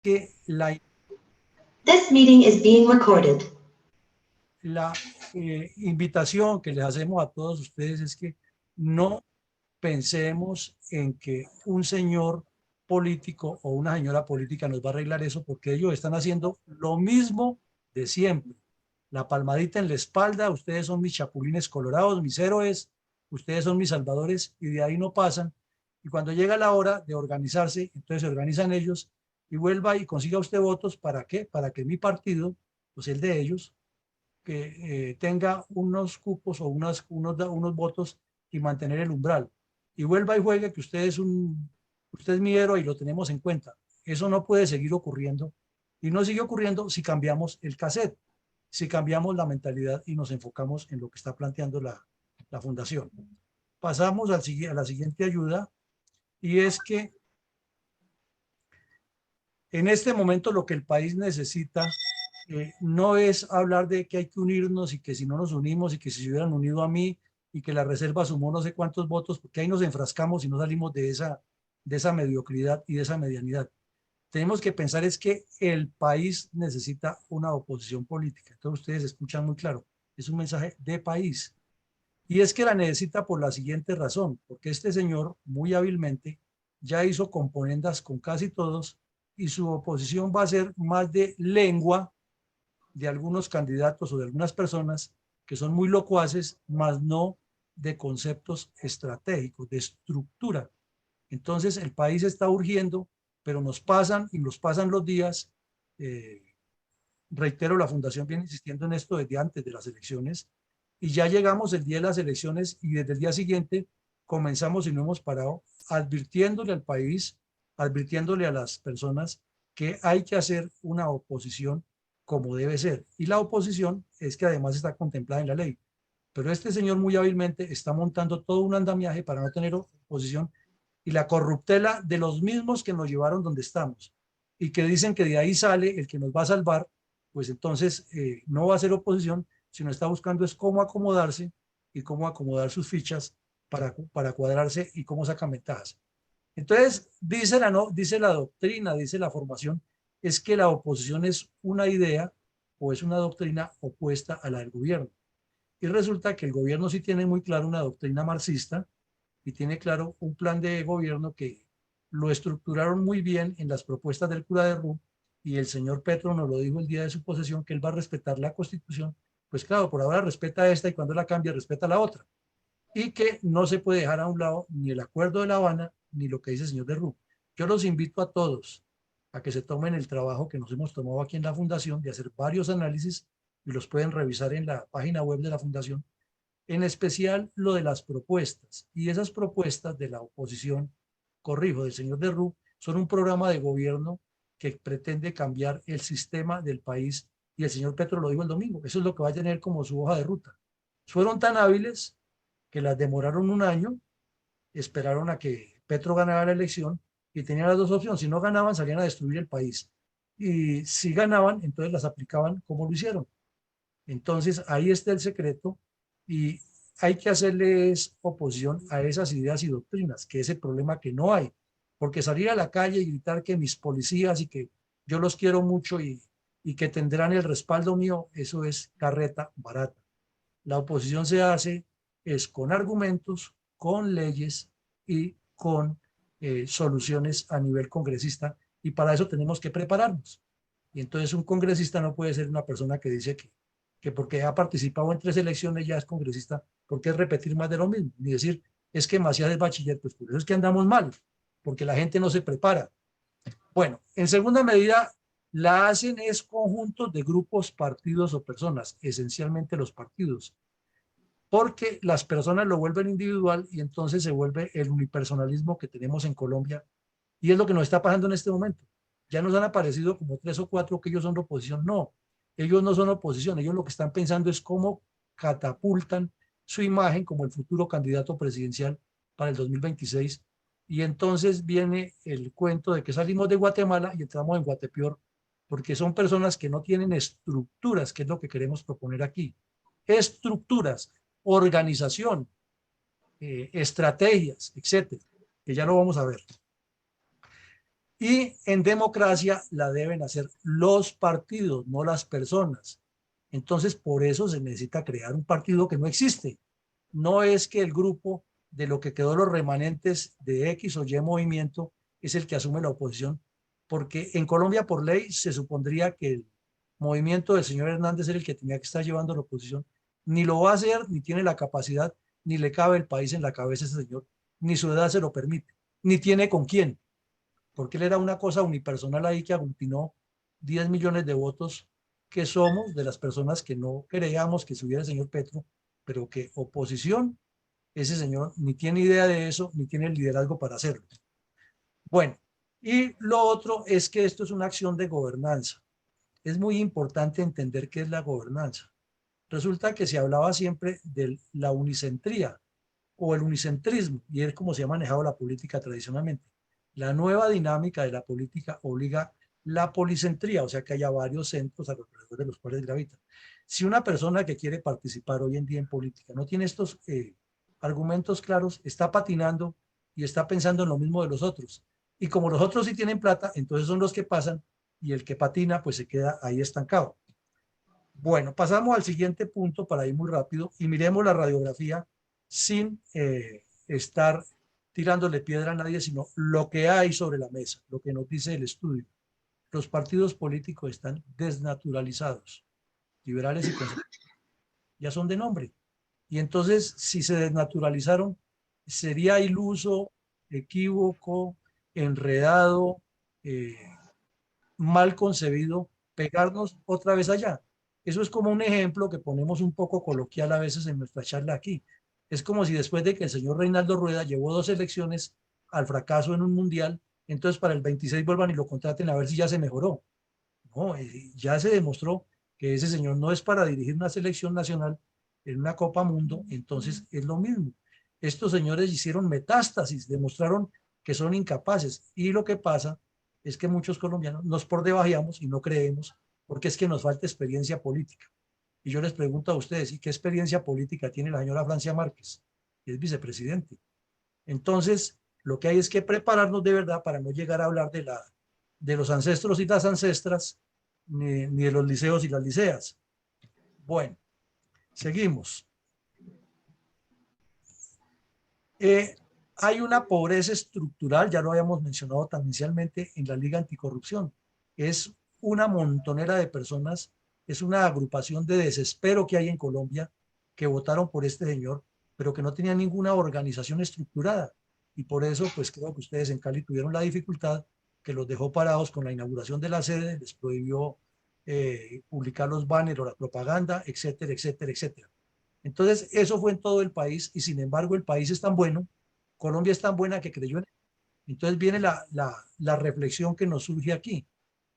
que This meeting is being recorded. la invitación que les hacemos a todos ustedes es que no pensemos en que un señor político o una señora política nos va a arreglar eso, porque ellos están haciendo lo mismo de siempre. La palmadita en la espalda, ustedes son mis chapulines colorados, mis héroes, ustedes son mis salvadores, y de ahí no pasan. Y cuando llega la hora de organizarse, entonces se organizan ellos y vuelva y consiga usted votos. ¿Para qué? Para que mi partido, pues el de ellos, que tenga unos cupos o unos votos y mantener el umbral. Y vuelva y juegue que usted es mi héroe y lo tenemos en cuenta. Eso no puede seguir ocurriendo. Y no sigue ocurriendo si cambiamos el cassette, si cambiamos la mentalidad y nos enfocamos en lo que está planteando la fundación. Pasamos a la siguiente ayuda, y es que en este momento lo que el país necesita no es hablar de que hay que unirnos y que si no nos unimos y que si se hubieran unido a mí y que la reserva sumó no sé cuántos votos, porque ahí nos enfrascamos y no salimos de esa mediocridad y de esa medianidad. Tenemos que pensar es que el país necesita una oposición política. Entonces ustedes escuchan muy claro, es un mensaje de país. Y es que la necesita por la siguiente razón, porque este señor muy hábilmente ya hizo componendas con casi todos y su oposición va a ser más de lengua de algunos candidatos o de algunas personas que son muy locuaces, más no de conceptos estratégicos, de estructura. Entonces el país está urgiendo, pero nos pasan y nos pasan los días. Reitero, la fundación viene insistiendo en esto desde antes de las elecciones, y ya llegamos el día de las elecciones y desde el día siguiente comenzamos y no hemos parado advirtiéndole al país, advirtiéndole a las personas que hay que hacer una oposición como debe ser. Y la oposición es que además está contemplada en la ley. Pero este señor muy hábilmente está montando todo un andamiaje para no tener oposición, y la corruptela de los mismos que nos llevaron donde estamos y que dicen que de ahí sale el que nos va a salvar, pues entonces no va a ser oposición, sino está buscando es cómo acomodarse y cómo acomodar sus fichas para cuadrarse y cómo sacan ventajas. Entonces, dice la doctrina, dice la formación, es que la oposición es una idea o es una doctrina opuesta a la del gobierno. Y resulta que el gobierno sí tiene muy claro una doctrina marxista y tiene claro un plan de gobierno que lo estructuraron muy bien en las propuestas del cura de Ru, y el señor Petro nos lo dijo el día de su posesión, que él va a respetar la Constitución. Pues claro, por ahora respeta esta y cuando la cambia respeta la otra, y que no se puede dejar a un lado ni el Acuerdo de La Habana ni lo que dice el señor de Ru. Yo los invito a todos a que se tomen el trabajo que nos hemos tomado aquí en la Fundación de hacer varios análisis, y los pueden revisar en la página web de la Fundación, en especial lo de las propuestas. Y esas propuestas de la oposición, corrijo, del señor de Ru, son un programa de gobierno que pretende cambiar el sistema del país, y el señor Petro lo dijo el domingo, eso es lo que va a tener como su hoja de ruta. Fueron tan hábiles que las demoraron un año, esperaron a que Petro ganara la elección y tenían las dos opciones: si no ganaban salían a destruir el país, y si ganaban entonces las aplicaban como lo hicieron. Entonces ahí está el secreto, y hay que hacerles oposición a esas ideas y doctrinas, que es el problema que no hay, porque salir a la calle y gritar que mis policías y que yo los quiero mucho y que tendrán el respaldo mío, eso es carreta barata. La oposición se hace es con argumentos, con leyes y con soluciones a nivel congresista, y para eso tenemos que prepararnos. Y entonces un congresista no puede ser una persona que dice que porque ha participado en 3 elecciones ya es congresista, porque es repetir más de lo mismo, ni decir es que Macías es bachiller. Pues por eso es que andamos mal, porque la gente no se prepara. Bueno, en segunda medida, la hacen es conjuntos de grupos, partidos o personas, esencialmente los partidos, porque las personas lo vuelven individual y entonces se vuelve el unipersonalismo que tenemos en Colombia, y es lo que nos está pasando en este momento. Ya nos han aparecido como 3 o 4 que ellos son oposición. No, ellos no son oposición, ellos lo que están pensando es cómo catapultan su imagen como el futuro candidato presidencial para el 2026. Y entonces viene el cuento de que salimos de Guatemala y entramos en Guatepeor, porque son personas que no tienen estructuras, que es lo que queremos proponer aquí. Estructuras, organización, estrategias, etcétera, que ya lo vamos a ver. Y en democracia la deben hacer los partidos, no las personas. Entonces, por eso se necesita crear un partido que no existe. No es que el grupo de lo que quedó los remanentes de X o Y movimiento es el que asume la oposición, porque en Colombia por ley se supondría que el movimiento del señor Hernández era el que tenía que estar llevando la oposición. Ni lo va a hacer, ni tiene la capacidad, ni le cabe el país en la cabeza a ese señor, ni su edad se lo permite, ni tiene con quién, porque él era una cosa unipersonal ahí que aglutinó 10 millones de votos que somos de las personas que no creíamos que subiera el señor Petro, pero que oposición, ese señor ni tiene idea de eso, ni tiene el liderazgo para hacerlo. Bueno, y lo otro es que esto es una acción de gobernanza. Es muy importante entender qué es la gobernanza. Resulta que se hablaba siempre de la unicentría o el unicentrismo, y es como se ha manejado la política tradicionalmente. La nueva dinámica de la política obliga la policentría, o sea que haya varios centros alrededor de los cuales gravitan. Si una persona que quiere participar hoy en día en política no tiene estos argumentos claros, está patinando y está pensando en lo mismo de los otros. Y como los otros sí tienen plata, entonces son los que pasan y el que patina pues se queda ahí estancado. Bueno, pasamos al siguiente punto para ir muy rápido y miremos la radiografía sin estar tirándole piedra a nadie, sino lo que hay sobre la mesa, lo que nos dice el estudio. Los partidos políticos están desnaturalizados, liberales y conservadores, ya son de nombre. Y entonces, si se desnaturalizaron, sería iluso, equívoco, enredado, eh, mal concebido, pegarnos otra vez allá. Eso es como un ejemplo que ponemos un poco coloquial a veces en nuestra charla aquí. Es como si después de que el señor Reinaldo Rueda llevó 2 elecciones al fracaso en un mundial, entonces para el 26 vuelvan y lo contraten a ver si ya se mejoró. No, ya se demostró que ese señor no es para dirigir una selección nacional en una Copa Mundo, entonces es lo mismo. Estos señores hicieron metástasis, demostraron que son incapaces y lo que pasa es que muchos colombianos nos por debajeamos y no creemos porque es que nos falta experiencia política. Y yo les pregunto a ustedes, ¿y qué experiencia política tiene la señora Francia Márquez? Que es vicepresidente. Entonces, lo que hay es que prepararnos de verdad para no llegar a hablar de los ancestros y las ancestras, ni de los liceos y las liceas. Bueno, seguimos. Eh, Hay una pobreza estructural, ya lo habíamos mencionado tan inicialmente en la Liga Anticorrupción. Es una montonera de personas, es una agrupación de desespero que hay en Colombia que votaron por este señor, pero que no tenían ninguna organización estructurada. Y por eso, pues creo que ustedes en Cali tuvieron la dificultad que los dejó parados con la inauguración de la sede, les prohibió publicar los banners o la propaganda, etcétera, etcétera, etcétera. Entonces, eso fue en todo el país y sin embargo el país es tan bueno, Colombia es tan buena que creyó en él. Entonces viene la reflexión que nos surge aquí.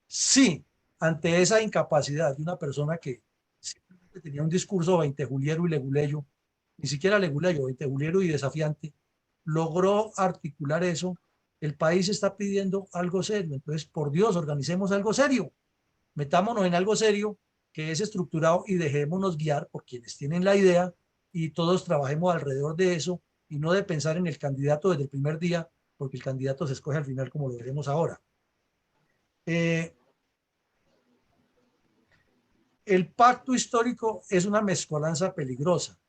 Sí, ante esa incapacidad de una persona que simplemente tenía un discurso veintejuliero y leguleyo, ni siquiera leguleyo, veintejuliero y desafiante, logró articular eso, el país está pidiendo algo serio. Entonces, por Dios, organicemos algo serio, metámonos en algo serio que es estructurado y dejémonos guiar por quienes tienen la idea y todos trabajemos alrededor de eso y no de pensar en el candidato desde el primer día, porque el candidato se escoge al final como lo veremos ahora. Eh, el pacto histórico es una mezcolanza peligrosa.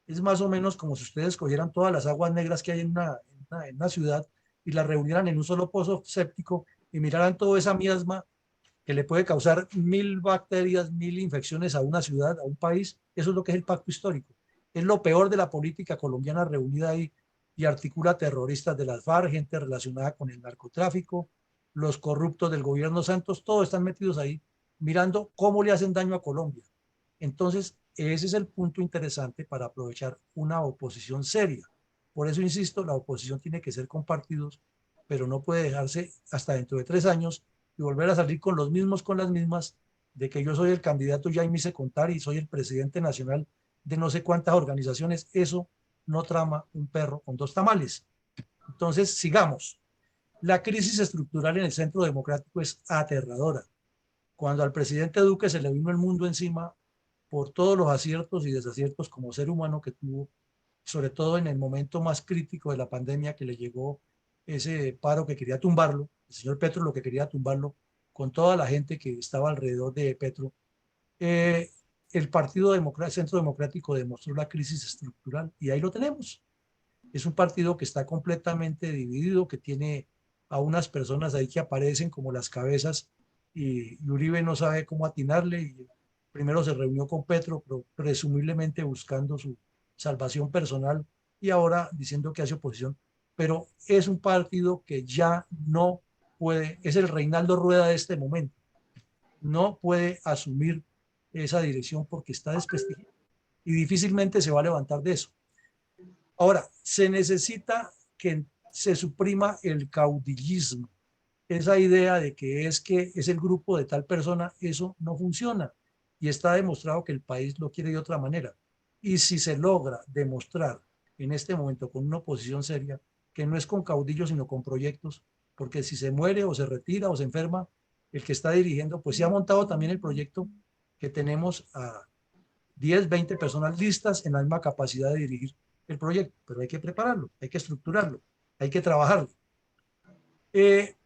Es más o menos como si ustedes cogieran todas las aguas negras que hay en una ciudad y las reunieran en un solo pozo séptico y miraran toda esa miasma que le puede causar 1000 bacterias, 1000 infecciones a una ciudad, a un país. Eso es lo que es el pacto histórico. Es lo peor de la política colombiana reunida ahí y articula terroristas de las FARC, gente relacionada con el narcotráfico, los corruptos del gobierno Santos, todos están metidos ahí mirando cómo le hacen daño a Colombia. Entonces, ese es el punto interesante para aprovechar una oposición seria. Por eso, insisto, la oposición tiene que ser con partidos, pero no puede dejarse hasta dentro de 3 años y volver a salir con los mismos, con las mismas, de que yo soy el candidato, ya me hice contar y soy el presidente nacional de no sé cuántas organizaciones. Eso no trama un perro con 2 tamales. Entonces, sigamos. La crisis estructural en el centro democrático es aterradora. Cuando al presidente Duque se le vino el mundo encima por todos los aciertos y desaciertos como ser humano que tuvo, sobre todo en el momento más crítico de la pandemia que le llegó ese paro que quería tumbarlo, el señor Petro lo que quería tumbarlo, con toda la gente que estaba alrededor de Petro, eh, el Centro Democrático demostró la crisis estructural y ahí lo tenemos. Es un partido que está completamente dividido, que tiene a unas personas ahí que aparecen como las cabezas y Uribe no sabe cómo atinarle. Y primero se reunió con Petro, pero presumiblemente buscando su salvación personal y ahora diciendo que hace oposición. Pero es un partido que ya no puede, es el Reinaldo Rueda de este momento, no puede asumir esa dirección porque está desprestigiado y difícilmente se va a levantar de eso. Ahora, se necesita que se suprima el caudillismo. Esa idea de que es el grupo de tal persona, eso no funciona. Y está demostrado que el país lo quiere de otra manera. Y si se logra demostrar en este momento con una oposición seria, que no es con caudillos, sino con proyectos, porque si se muere o se retira o se enferma, el que está dirigiendo, pues se ha montado también el proyecto que tenemos a 10, 20 personas listas en la misma capacidad de dirigir el proyecto, pero hay que prepararlo, hay que estructurarlo, hay que trabajarlo. Eh,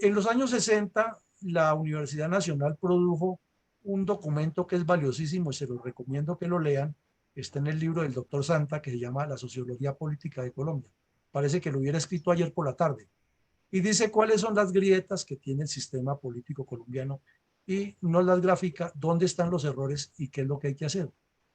en los años 60, la Universidad Nacional produjo un documento que es valiosísimo y se lo recomiendo que lo lean. Está en el libro del doctor Santa que se llama La Sociología Política de Colombia. Parece que lo hubiera escrito ayer por la tarde. Y dice cuáles son las grietas que tiene el sistema político colombiano y nos las grafica dónde están los errores y qué es lo que hay que hacer.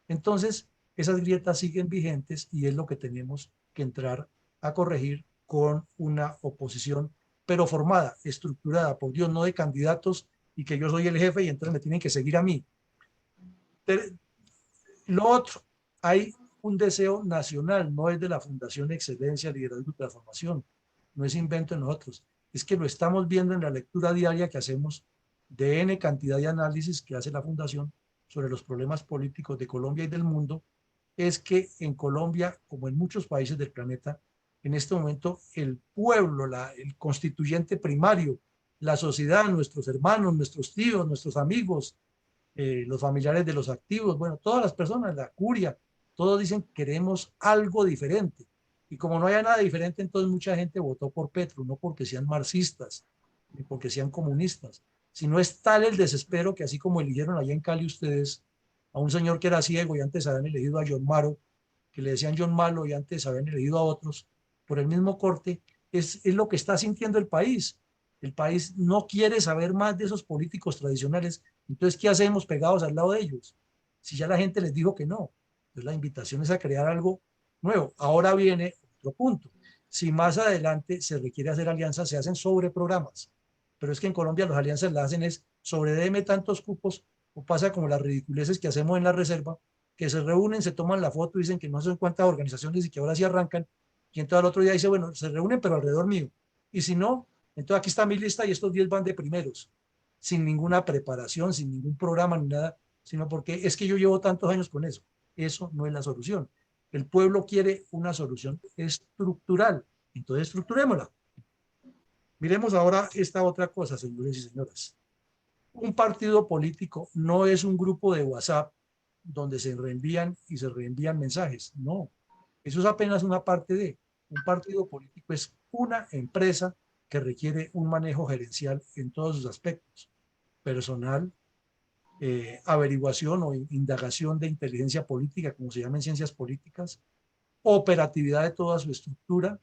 Entonces, esas grietas siguen vigentes y es lo que tenemos que entrar a corregir con una oposición, pero formada, estructurada, por Dios, no de candidatos y que yo soy el jefe y entonces me tienen que seguir a mí. Lo otro, hay un deseo nacional, no es de la Fundación Excelencia, Liderazgo y Transformación, no es invento de nosotros, es que lo estamos viendo en la lectura diaria que hacemos de N cantidad de análisis que hace la Fundación sobre los problemas políticos de Colombia y del mundo, es que en Colombia, como en muchos países del planeta, en este momento el pueblo, el constituyente primario, la sociedad, nuestros hermanos, nuestros tíos, nuestros amigos, los familiares de los activos, bueno, todas las personas, la curia, todos dicen queremos algo diferente. Y como no haya nada diferente, entonces mucha gente votó por Petro, no porque sean marxistas, ni porque sean comunistas, sino es tal el desespero que así como eligieron allá en Cali ustedes a un señor que era ciego y antes habían elegido a John Maro, que le decían John Malo y antes habían elegido a otros, por el mismo corte, es lo que está sintiendo el país. El país no quiere saber más de esos políticos tradicionales. Entonces, ¿qué hacemos pegados al lado de ellos? Si ya la gente les dijo que no. Entonces, la invitación es a crear algo nuevo. Ahora viene otro punto. Si más adelante se requiere hacer alianzas, se hacen sobre programas. Pero es que en Colombia las alianzas las hacen es sobre deme tantos cupos, o pasa como las ridiculeces que hacemos en la reserva, que se reúnen, se toman la foto, dicen que no son cuántas organizaciones y que ahora sí arrancan, y entonces al otro día dice, bueno, se reúnen pero alrededor mío. Y si no, entonces aquí está mi lista y estos 10 van de primeros, sin ninguna preparación, sin ningún programa ni nada, sino porque es que yo llevo tantos años con eso. Eso no es la solución. El pueblo quiere una solución estructural. Entonces estructurémosla. Miremos ahora esta otra cosa, señores y señoras. Un partido político no es un grupo de WhatsApp donde se reenvían y se reenvían mensajes. No, eso es apenas una parte de. Un partido político es una empresa que requiere un manejo gerencial en todos sus aspectos, personal, averiguación o indagación de inteligencia política, como se llama en ciencias políticas, operatividad de toda su estructura,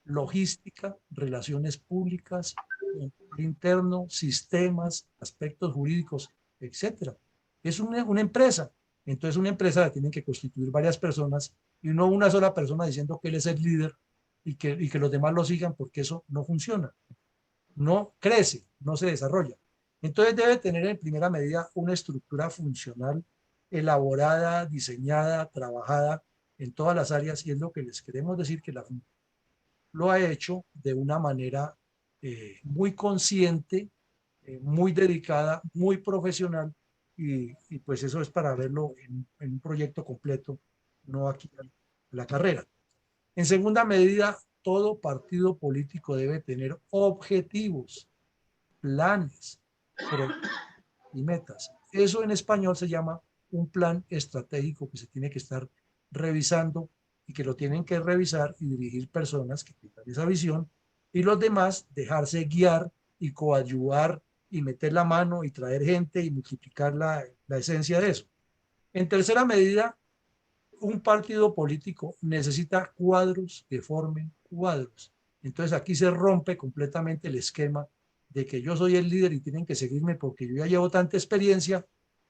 logística, relaciones públicas, control interno, sistemas, aspectos jurídicos, etcétera. Es una empresa. Entonces, una empresa la tienen que constituir varias personas y no una sola persona diciendo que él es el líder y que los demás lo sigan, porque eso no funciona. No crece, no se desarrolla. Entonces, debe tener en primera medida una estructura funcional elaborada, diseñada, trabajada en todas las áreas, y es lo que les queremos decir que la lo ha hecho de una manera muy consciente, muy dedicada, muy profesional y pues eso es para verlo en un proyecto completo, no aquí en la carrera. En segunda medida, todo partido político debe tener objetivos, planes, proyectos y metas. Eso en español se llama un plan estratégico que se tiene que estar revisando y que lo tienen que revisar y dirigir personas que tengan esa visión y los demás dejarse guiar y coadyuvar y meter la mano y traer gente y multiplicar la esencia de eso. En tercera medida, un partido político necesita cuadros que formen cuadros. Entonces aquí se rompe completamente el esquema de que yo soy el líder y tienen que seguirme porque yo ya llevo tanta experiencia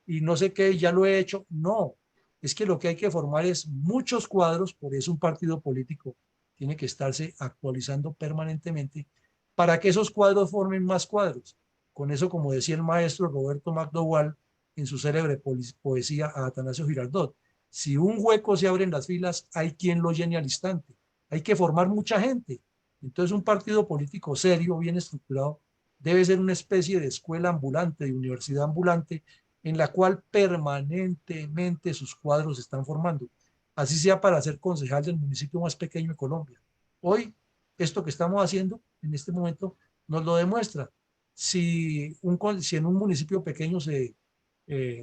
y no sé qué, ya lo he hecho. No, es que lo que hay que formar es muchos cuadros, por eso un partido político tiene que estarse actualizando permanentemente para que esos cuadros formen más cuadros. Con eso, como decía el maestro Roberto McDowell en su célebre poesía a Atanasio Girardot, si un hueco se abre en las filas, hay quien lo llene al instante. Hay que formar mucha gente. Entonces, un partido político serio, bien estructurado, debe ser una especie de escuela ambulante, de universidad ambulante, en la cual permanentemente sus cuadros se están formando. Así sea para ser concejal del municipio más pequeño de Colombia. Hoy, esto que estamos haciendo en este momento nos lo demuestra. Si en un municipio pequeño se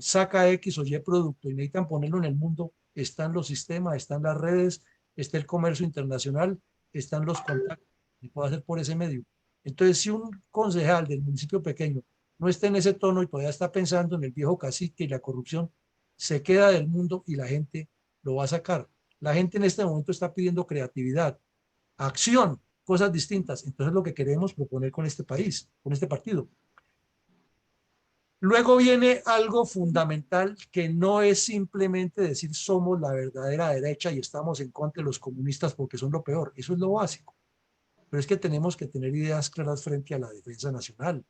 saca X o Y producto y necesitan ponerlo en el mundo, están los sistemas, están las redes, está el comercio internacional, están los contactos, y puede hacer por ese medio. Entonces, si un concejal del municipio pequeño no está en ese tono y todavía está pensando en el viejo cacique y la corrupción, se queda del mundo y la gente lo va a sacar. La gente en este momento está pidiendo creatividad, acción, cosas distintas. Entonces, lo que queremos proponer con este país, con este partido. Luego viene algo fundamental que no es simplemente decir somos la verdadera derecha y estamos en contra de los comunistas porque son lo peor. Eso es lo básico. Pero es que tenemos que tener ideas claras frente a la defensa nacional,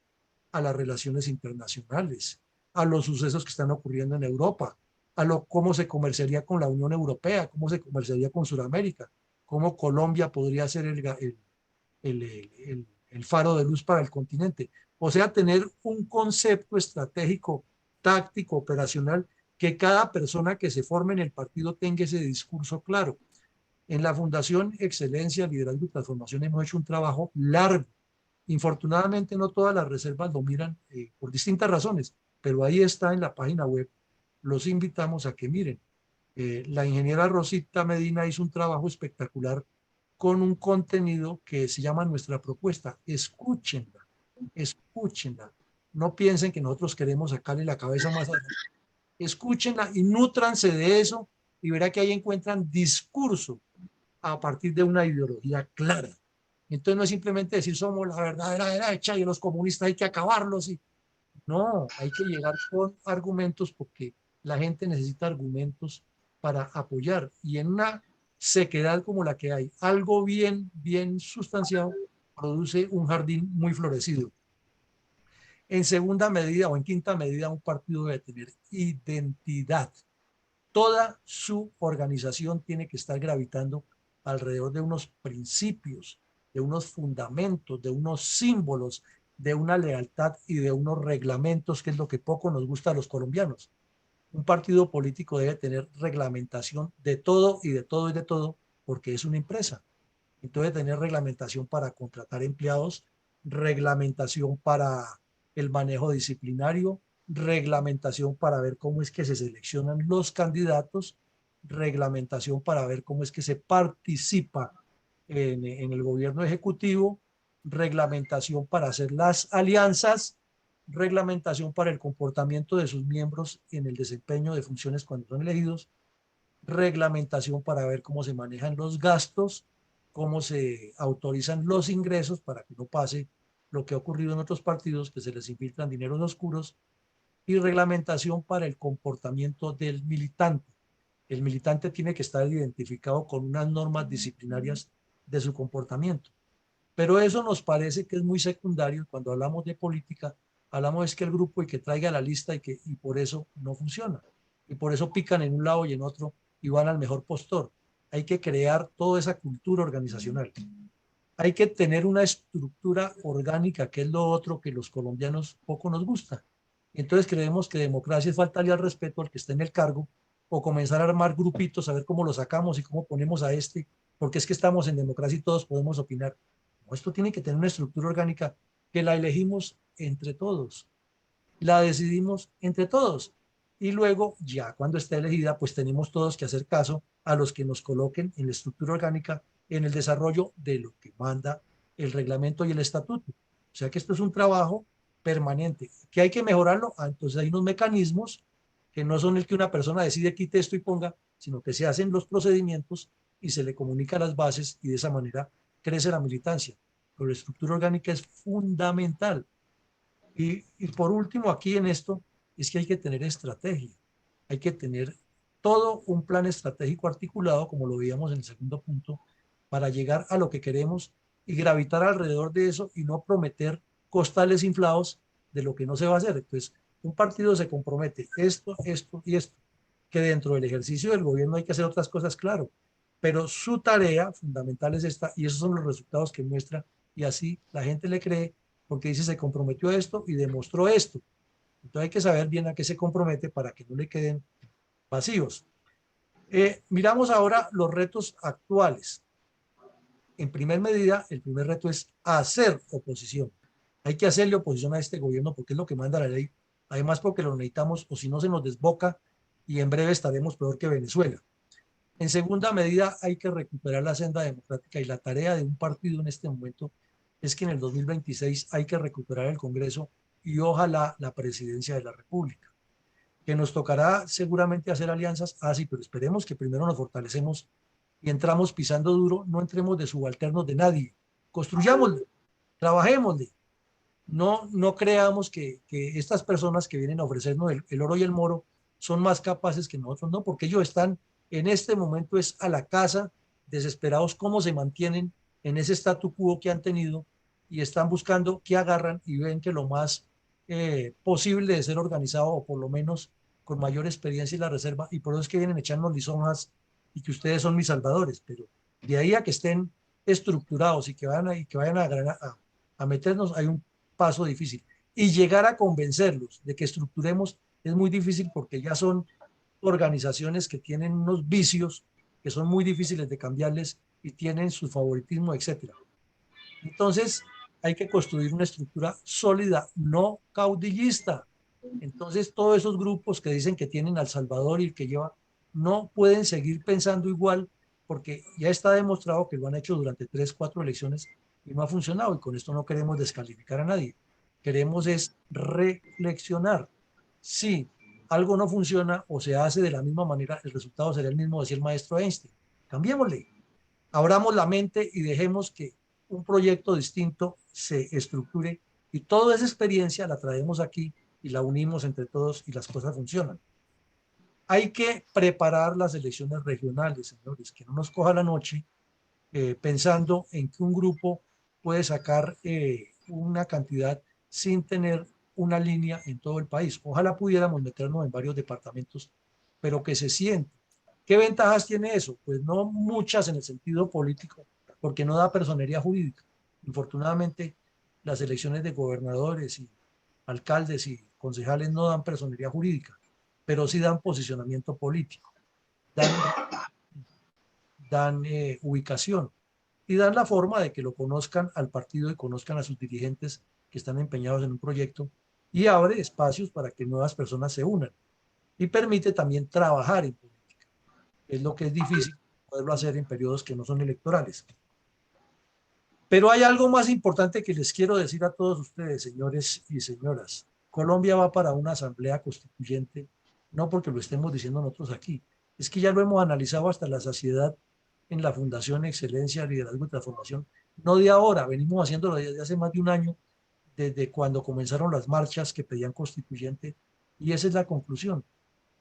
a las relaciones internacionales, a los sucesos que están ocurriendo en Europa, a lo cómo se comerciaría con la Unión Europea, cómo se comerciaría con Sudamérica, cómo Colombia podría ser el faro de luz para el continente. O sea, tener un concepto estratégico, táctico, operacional, que cada persona que se forme en el partido tenga ese discurso claro. En la Fundación Excelencia, Liderazgo y Transformación hemos hecho un trabajo largo. Infortunadamente no todas las reservas lo miran por distintas razones, pero ahí está en la página web. Los invitamos a que miren. La ingeniera Rosita Medina hizo un trabajo espectacular con un contenido que se llama Nuestra Propuesta. Escúchenla, escúchenla. No piensen que nosotros queremos sacarle la cabeza más adelante. Escúchenla y nútranse de eso y verá que ahí encuentran discurso a partir de una ideología clara. Entonces no es simplemente decir somos la verdadera derecha y los comunistas hay que acabarlos. No, hay que llegar con argumentos porque la gente necesita argumentos para apoyar. Y en una sequedad como la que hay, algo bien sustanciado produce un jardín muy florecido. En segunda medida o en quinta medida, un partido debe tener identidad. Toda su organización tiene que estar gravitando alrededor de unos principios, de unos fundamentos, de unos símbolos, de una lealtad y de unos reglamentos, que es lo que poco nos gusta a los colombianos. Un partido político debe tener reglamentación de todo y de todo y de todo, porque es una empresa. Entonces, tener reglamentación para contratar empleados, reglamentación para el manejo disciplinario, reglamentación para ver cómo es que se seleccionan los candidatos, reglamentación para ver cómo es que se participa en el gobierno ejecutivo, reglamentación para hacer las alianzas, reglamentación para el comportamiento de sus miembros en el desempeño de funciones cuando son elegidos, reglamentación para ver cómo se manejan los gastos, cómo se autorizan los ingresos para que no pase lo que ha ocurrido en otros partidos, que se les infiltran dineros oscuros, y reglamentación para el comportamiento del militante. El militante tiene que estar identificado con unas normas disciplinarias de su comportamiento. Pero eso nos parece que es muy secundario. Cuando hablamos de política, hablamos es que el grupo y que traiga la lista y por eso no funciona. Y por eso pican en un lado y en otro y van al mejor postor. Hay que crear toda esa cultura organizacional. Hay que tener una estructura orgánica, que es lo otro que los colombianos poco nos gusta. Entonces creemos que democracia es faltarle al respeto al que está en el cargo o comenzar a armar grupitos, a ver cómo lo sacamos y cómo ponemos a este, porque es que estamos en democracia y todos podemos opinar. No, esto tiene que tener una estructura orgánica que la elegimos entre todos, la decidimos entre todos. Y luego, ya cuando esté elegida, pues tenemos todos que hacer caso a los que nos coloquen en la estructura orgánica en el desarrollo de lo que manda el reglamento y el estatuto. O sea que esto es un trabajo permanente. ¿Que hay que mejorarlo? Entonces hay unos mecanismos que no son el que una persona decide quite esto y ponga, sino que se hacen los procedimientos y se le comunica las bases y de esa manera crece la militancia. Pero la estructura orgánica es fundamental. Y por último, aquí en esto, es que hay que tener estrategia. Hay que tener todo un plan estratégico articulado, como lo veíamos en el segundo punto, para llegar a lo que queremos y gravitar alrededor de eso y no prometer costales inflados de lo que no se va a hacer. Entonces, un partido se compromete esto, esto y esto, que dentro del ejercicio del gobierno hay que hacer otras cosas, claro, pero su tarea fundamental es esta y esos son los resultados que muestra y así la gente le cree porque dice se comprometió a esto y demostró esto. Entonces hay que saber bien a qué se compromete para que no le queden vacíos. Miramos ahora los retos actuales. En primer medida, el primer reto es hacer oposición. Hay que hacerle oposición a este gobierno porque es lo que manda la ley. Además, porque lo necesitamos o si no se nos desboca y en breve estaremos peor que Venezuela. En segunda medida, hay que recuperar la senda democrática y la tarea de un partido en este momento es que en el 2026 hay que recuperar el Congreso y ojalá la presidencia de la República. Que nos tocará seguramente hacer alianzas, sí, pero esperemos que primero nos fortalecemos y entramos pisando duro, no entremos de subalternos de nadie, construyámosle, trabajémosle, no creamos que estas personas que vienen a ofrecernos el oro y el moro son más capaces que nosotros, no, porque ellos están en este momento es a la casa, desesperados cómo se mantienen en ese statu quo que han tenido y están buscando qué agarran y ven que lo más posible de ser organizado o por lo menos con mayor experiencia y la reserva y por eso es que vienen echando lisonas y que ustedes son mis salvadores, pero de ahí a que estén estructurados y que vayan a meternos hay un paso difícil. Y llegar a convencerlos de que estructuremos es muy difícil porque ya son organizaciones que tienen unos vicios que son muy difíciles de cambiarles y tienen su favoritismo, etcétera. Entonces, hay que construir una estructura sólida, no caudillista. Entonces, todos esos grupos que dicen que tienen al Salvador y el que lleva, no pueden seguir pensando igual porque ya está demostrado que lo han hecho durante 3, 4 elecciones y no ha funcionado. Y con esto no queremos descalificar a nadie. Queremos es reflexionar. Si algo no funciona o se hace de la misma manera, el resultado será el mismo, decía el maestro Einstein. Cambiémosle, abramos la mente y dejemos que un proyecto distinto se estructure y toda esa experiencia la traemos aquí y la unimos entre todos y las cosas funcionan. Hay que preparar las elecciones regionales, señores, que no nos coja la noche pensando en que un grupo puede sacar una cantidad sin tener una línea en todo el país. Ojalá pudiéramos meternos en varios departamentos, pero que se siente. ¿Qué ventajas tiene eso? Pues no muchas en el sentido político, porque no da personería jurídica. Infortunadamente, las elecciones de gobernadores y alcaldes y concejales no dan personería jurídica, pero sí dan posicionamiento político, dan, dan ubicación y dan la forma de que lo conozcan al partido y conozcan a sus dirigentes que están empeñados en un proyecto y abre espacios para que nuevas personas se unan y permite también trabajar en política. Es lo que es difícil poderlo hacer en periodos que no son electorales. Pero hay algo más importante que les quiero decir a todos ustedes, señores y señoras. Colombia va para una asamblea constituyente, no porque lo estemos diciendo nosotros aquí, es que ya lo hemos analizado hasta la saciedad en la Fundación Excelencia, Liderazgo y Transformación, no de ahora, venimos haciéndolo desde hace más de un año, desde cuando comenzaron las marchas que pedían constituyente, y esa es la conclusión.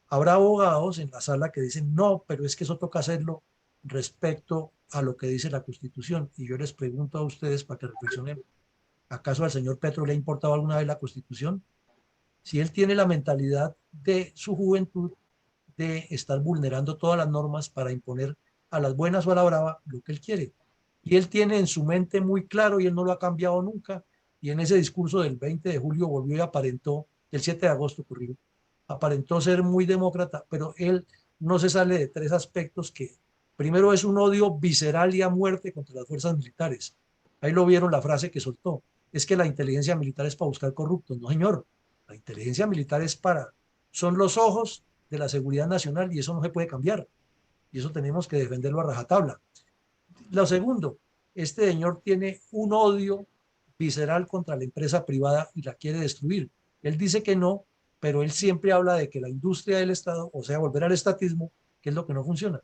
Habrá abogados en la sala que dicen, no, pero es que eso toca hacerlo respecto a lo que dice la Constitución. Y yo les pregunto a ustedes para que reflexionen, ¿acaso al señor Petro le ha importado alguna vez la Constitución? Si él tiene la mentalidad de su juventud de estar vulnerando todas las normas para imponer a las buenas o a la brava lo que él quiere. Y él tiene en su mente muy claro y él no lo ha cambiado nunca. Y en ese discurso del 20 de julio volvió y aparentó, el 7 de agosto ocurrió, aparentó ser muy demócrata, pero él no se sale de 3 aspectos que primero es un odio visceral y a muerte contra las fuerzas militares. Ahí lo vieron la frase que soltó. Es que la inteligencia militar es para buscar corruptos. No, señor. La inteligencia militar es para, son los ojos de la seguridad nacional y eso no se puede cambiar. Y eso tenemos que defenderlo a rajatabla. Lo segundo, este señor tiene un odio visceral contra la empresa privada y la quiere destruir. Él dice que no, pero él siempre habla de que la industria del Estado, o sea, volver al estatismo, que es lo que no funciona.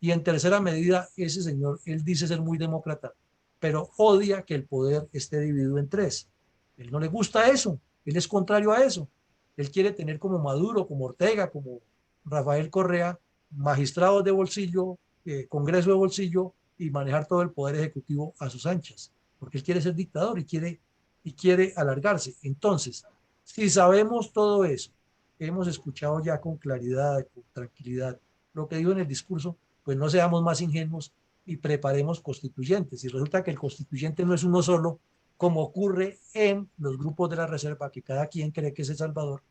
Y en tercera medida, ese señor, él dice ser muy demócrata, pero odia que el poder esté dividido en tres. Él no le gusta eso, él es contrario a eso. Él quiere tener como Maduro, como Ortega, como Rafael Correa, magistrados de bolsillo, Congreso de bolsillo y manejar todo el poder ejecutivo a sus anchas, porque él quiere ser dictador y quiere alargarse. Entonces, si sabemos todo eso, hemos escuchado ya con claridad, con tranquilidad, lo que digo en el discurso, pues no seamos más ingenuos y preparemos constituyentes. Y resulta que el constituyente no es uno solo, como ocurre en los grupos de la reserva, que cada quien cree que es El Salvador,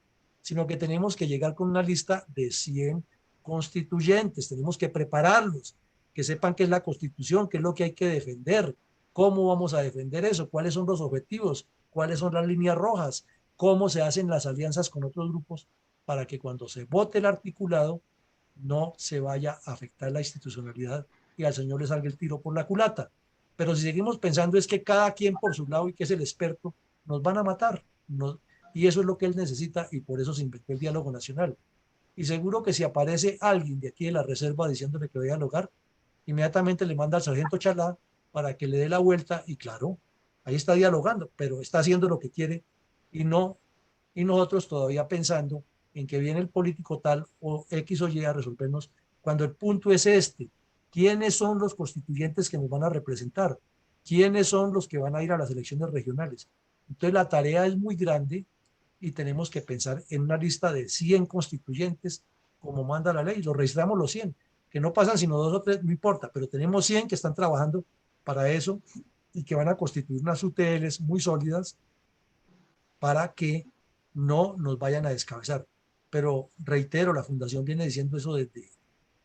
sino que tenemos que llegar con una lista de 100 constituyentes, tenemos que prepararlos, que sepan qué es la constitución, qué es lo que hay que defender, cómo vamos a defender eso, cuáles son los objetivos, cuáles son las líneas rojas, cómo se hacen las alianzas con otros grupos para que cuando se vote el articulado no se vaya a afectar la institucionalidad y al señor le salga el tiro por la culata. Pero si seguimos pensando es que cada quien por su lado y que es el experto, nos van a matar. Y eso es lo que él necesita y por eso se inventó el diálogo nacional. Y seguro que si aparece alguien de aquí de la reserva diciéndole que voy a dialogar, inmediatamente le manda al sargento Chalá para que le dé la vuelta y claro, ahí está dialogando, pero está haciendo lo que quiere y no, y nosotros todavía pensando en que viene el político tal o X o Y a resolvernos, cuando el punto es este, ¿quiénes son los constituyentes que nos van a representar? ¿Quiénes son los que van a ir a las elecciones regionales? Entonces la tarea es muy grande y tenemos que pensar en una lista de 100 constituyentes como manda la ley, los registramos los 100, que no pasan sino 2 o 3, no importa, pero tenemos 100 que están trabajando para eso y que van a constituir unas UTLs muy sólidas para que no nos vayan a descabezar. Pero reitero, la Fundación viene diciendo eso desde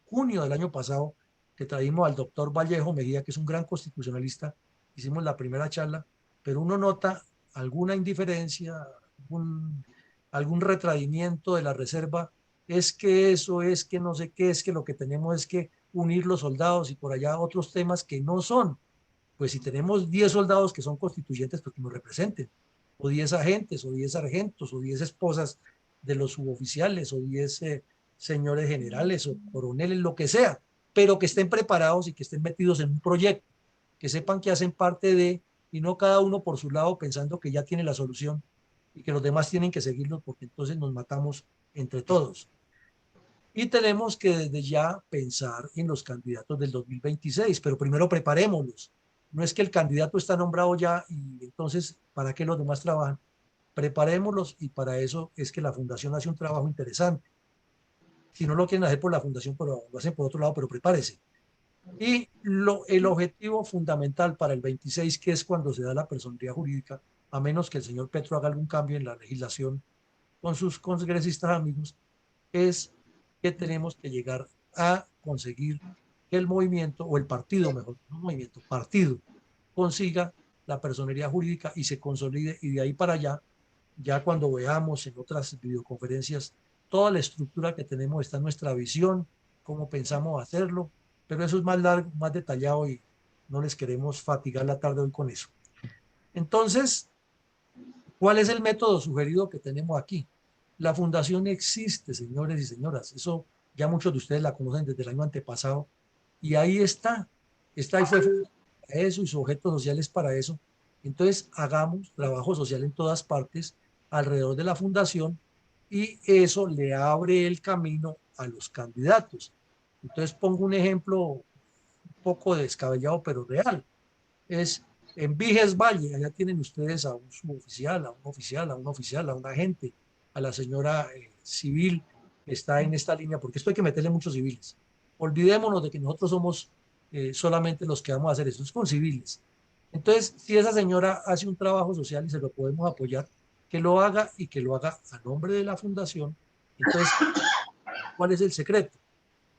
junio del año pasado, que traímos al doctor Vallejo Mejía, que es un gran constitucionalista, hicimos la primera charla, pero uno nota alguna indiferencia, algún, algún retraimiento de la reserva, es que eso, es que no sé qué, es que lo que tenemos es que unir los soldados y por allá otros temas que no son. Pues si tenemos 10 soldados que son constituyentes, pues que nos representen, o 10 agentes, o 10 sargentos, o 10 esposas de los suboficiales, o 10 señores generales, o coroneles, lo que sea, pero que estén preparados y que estén metidos en un proyecto, que sepan que hacen parte de, y no cada uno por su lado pensando que ya tiene la solución y que los demás tienen que seguirlos porque entonces nos matamos entre todos. Y tenemos que desde ya pensar en los candidatos del 2026, pero primero preparémoslos. No es que el candidato está nombrado ya y entonces, ¿para qué los demás trabajan? Preparémoslos y para eso es que la fundación hace un trabajo interesante. Si no lo quieren hacer por la fundación, pero lo hacen por otro lado, pero prepárese. Y el objetivo fundamental para el 26, que es cuando se da la personalidad jurídica, a menos que el señor Petro haga algún cambio en la legislación con sus congresistas amigos, es que tenemos que llegar a conseguir que el movimiento, o el partido mejor, no movimiento, partido, consiga la personería jurídica y se consolide y de ahí para allá, ya cuando veamos en otras videoconferencias toda la estructura que tenemos, está nuestra visión, cómo pensamos hacerlo, pero eso es más largo, más detallado y no les queremos fatigar la tarde hoy con eso. Entonces, ¿cuál es el método sugerido que tenemos aquí? La fundación existe, señores y señoras. Eso ya muchos de ustedes la conocen desde el año antepasado. Y ahí está. Está y fue para eso y sus objetos sociales para eso. Entonces, hagamos trabajo social en todas partes alrededor de la fundación y eso le abre el camino a los candidatos. Entonces, pongo un ejemplo un poco descabellado, pero real. Es en Viges Valle, allá tienen ustedes a un suboficial, a un oficial, a un oficial, a un agente, a la señora civil que está en esta línea, porque esto hay que meterle muchos civiles. Olvidémonos de que nosotros somos solamente los que vamos a hacer eso, es con civiles. Entonces, si esa señora hace un trabajo social y se lo podemos apoyar, que lo haga y que lo haga a nombre de la fundación. Entonces, ¿cuál es el secreto?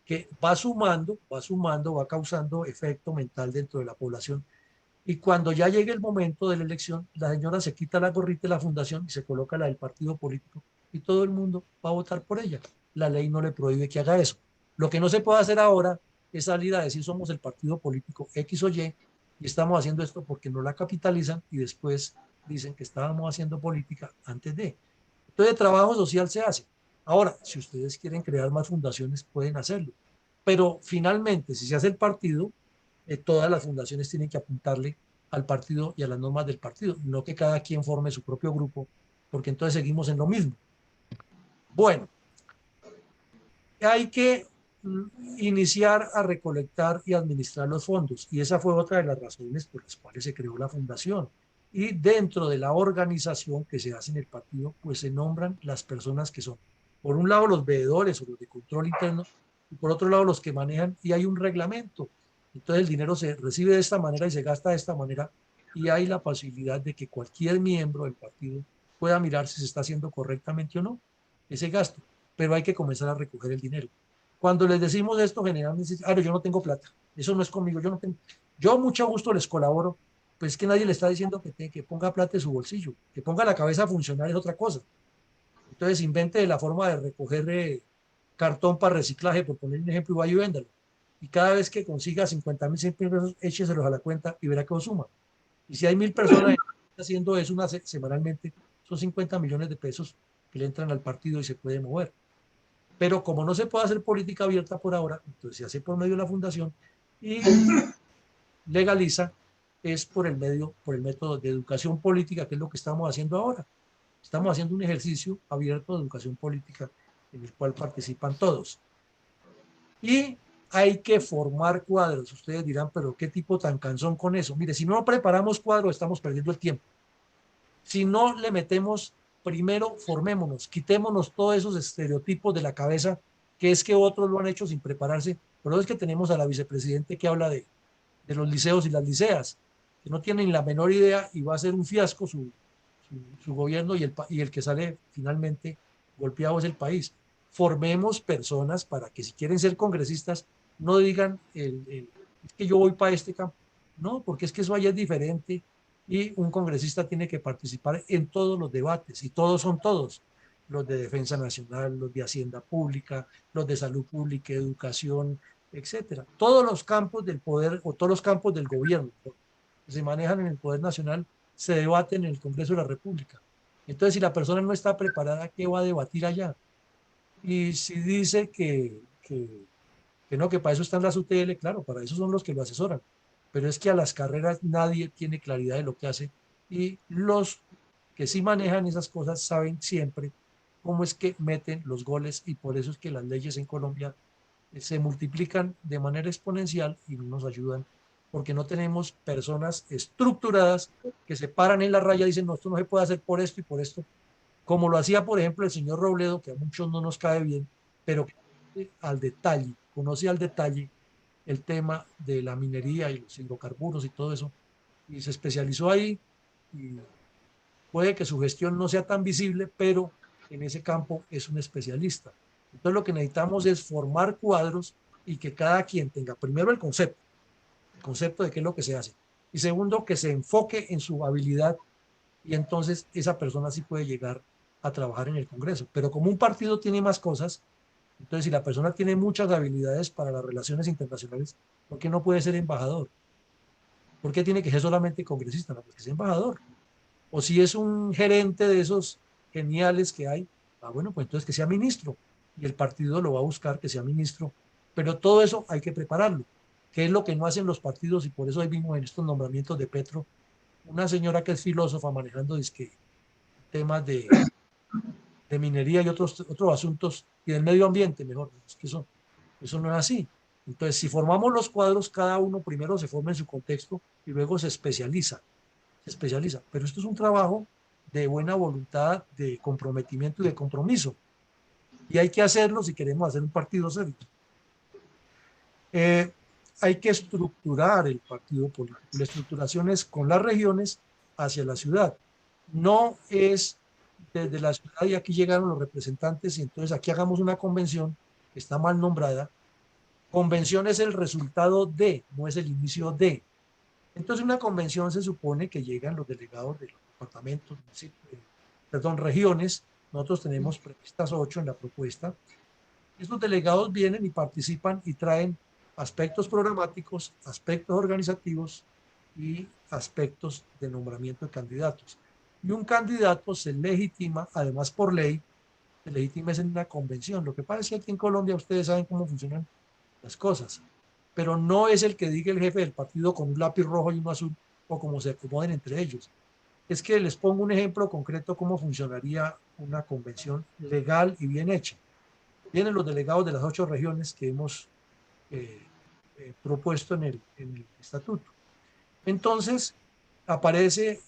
Que va sumando, va causando efecto mental dentro de la población y cuando ya llegue el momento de la elección, la señora se quita la gorrita de la fundación y se coloca la del partido político y todo el mundo va a votar por ella. La ley no le prohíbe que haga eso. Lo que no se puede hacer ahora es salir a decir somos el partido político X o Y y estamos haciendo esto porque no la capitalizan y después dicen que estábamos haciendo política antes de. Entonces, trabajo social se hace. Ahora, si ustedes quieren crear más fundaciones, pueden hacerlo. Pero finalmente, si se hace el partido, todas las fundaciones tienen que apuntarle al partido y a las normas del partido, no que cada quien forme su propio grupo, porque entonces seguimos en lo mismo. Bueno, hay que iniciar a recolectar y administrar los fondos, y esa fue otra de las razones por las cuales se creó la fundación. Y dentro de la organización que se hace en el partido, pues se nombran las personas que son, por un lado, los veedores o los de control interno, y por otro lado, los que manejan, y hay un reglamento. Entonces el dinero se recibe de esta manera y se gasta de esta manera, y hay la posibilidad de que cualquier miembro del partido pueda mirar si se está haciendo correctamente o no ese gasto, pero hay que comenzar a recoger el dinero. Cuando les decimos esto, generalmente dicen, ah, no, yo no tengo plata, eso no es conmigo, yo no tengo, yo mucho gusto les colaboro, pues es que nadie le está diciendo que ponga plata en su bolsillo, que ponga la cabeza a funcionar es otra cosa. Entonces invente la forma de recoger cartón para reciclaje, por poner un ejemplo, y vaya y véndalo. Y cada vez que consiga 50.000, 100.000 pesos, écheselos a la cuenta y verá que os suma. Y si hay 1.000 personas haciendo eso semanalmente, son 50 millones de pesos que le entran al partido y se puede mover. Pero como no se puede hacer política abierta por ahora, entonces se hace por medio de la fundación y legaliza es por el método de educación política, que es lo que estamos haciendo ahora. Estamos haciendo un ejercicio abierto de educación política en el cual participan todos. Y hay que formar cuadros. Ustedes dirán, pero qué tipo tan cansón con eso. Mire, si no preparamos cuadros, estamos perdiendo el tiempo. Si no le metemos, primero formémonos, quitémonos todos esos estereotipos de la cabeza, que es que otros lo han hecho sin prepararse. Pero es que tenemos a la vicepresidente que habla de los liceos y las liceas, que no tienen la menor idea y va a ser un fiasco su gobierno y el que sale finalmente golpeado es el país. Formemos personas para que si quieren ser congresistas no digan es que yo voy para este campo. No, porque es que eso allá es diferente y un congresista tiene que participar en todos los debates y todos son todos. Los de defensa nacional, los de hacienda pública, los de salud pública, educación, etcétera. Todos los campos del poder o todos los campos del gobierno que se manejan en el poder nacional se debaten en el Congreso de la República. Entonces, si la persona no está preparada, ¿qué va a debatir allá? Y si dice que no, que para eso están las UTL, claro, para eso son los que lo asesoran. Pero es que a las carreras nadie tiene claridad de lo que hace y los que sí manejan esas cosas saben siempre cómo es que meten los goles y por eso es que las leyes en Colombia se multiplican de manera exponencial y no nos ayudan porque no tenemos personas estructuradas que se paran en la raya y dicen, no, esto no se puede hacer por esto y por esto, como lo hacía, por ejemplo, el señor Robledo, que a muchos no nos cae bien, pero al detalle, conoce al detalle el tema de la minería y los hidrocarburos y todo eso, y se especializó ahí, y puede que su gestión no sea tan visible, pero en ese campo es un especialista. Entonces lo que necesitamos es formar cuadros y que cada quien tenga primero el concepto de qué es lo que se hace, y segundo, que se enfoque en su habilidad y entonces esa persona sí puede llegar a trabajar en el Congreso. Pero como un partido tiene más cosas, entonces si la persona tiene muchas habilidades para las relaciones internacionales, ¿por qué no puede ser embajador? ¿Por qué tiene que ser solamente congresista? No, porque es embajador. O si es un gerente de esos geniales que hay, bueno, pues entonces que sea ministro y el partido lo va a buscar que sea ministro. Pero todo eso hay que prepararlo, que es lo que no hacen los partidos y por eso ahí vimos en estos nombramientos de Petro una señora que es filósofa manejando dizque, temas de minería y otros asuntos y del medio ambiente, mejor. Es que eso no es así. Entonces, si formamos los cuadros, cada uno primero se forma en su contexto y luego se especializa, se especializa. Pero esto es un trabajo de buena voluntad, de comprometimiento y de compromiso. Y hay que hacerlo si queremos hacer un partido serio. Eh, hay que estructurar el partido político. La estructuración es con las regiones hacia la ciudad. No es desde la ciudad y aquí llegaron los representantes y entonces aquí hagamos una convención que está mal nombrada. Convención es el resultado de, no es el inicio de. Entonces una convención se supone que llegan los delegados de los departamentos, perdón, regiones. Nosotros tenemos previstas 8 en la propuesta. Estos delegados vienen y participan y traen aspectos programáticos, aspectos organizativos y aspectos de nombramiento de candidatos. Y un candidato se legitima, además por ley, se legitima es en una convención. Lo que pasa es que aquí en Colombia ustedes saben cómo funcionan las cosas, pero no es el que diga el jefe del partido con un lápiz rojo y uno azul o como se acomoden entre ellos. Es que les pongo un ejemplo concreto cómo funcionaría una convención legal y bien hecha. Vienen los delegados de las 8 regiones que hemos eh, propuesto en el estatuto. Entonces,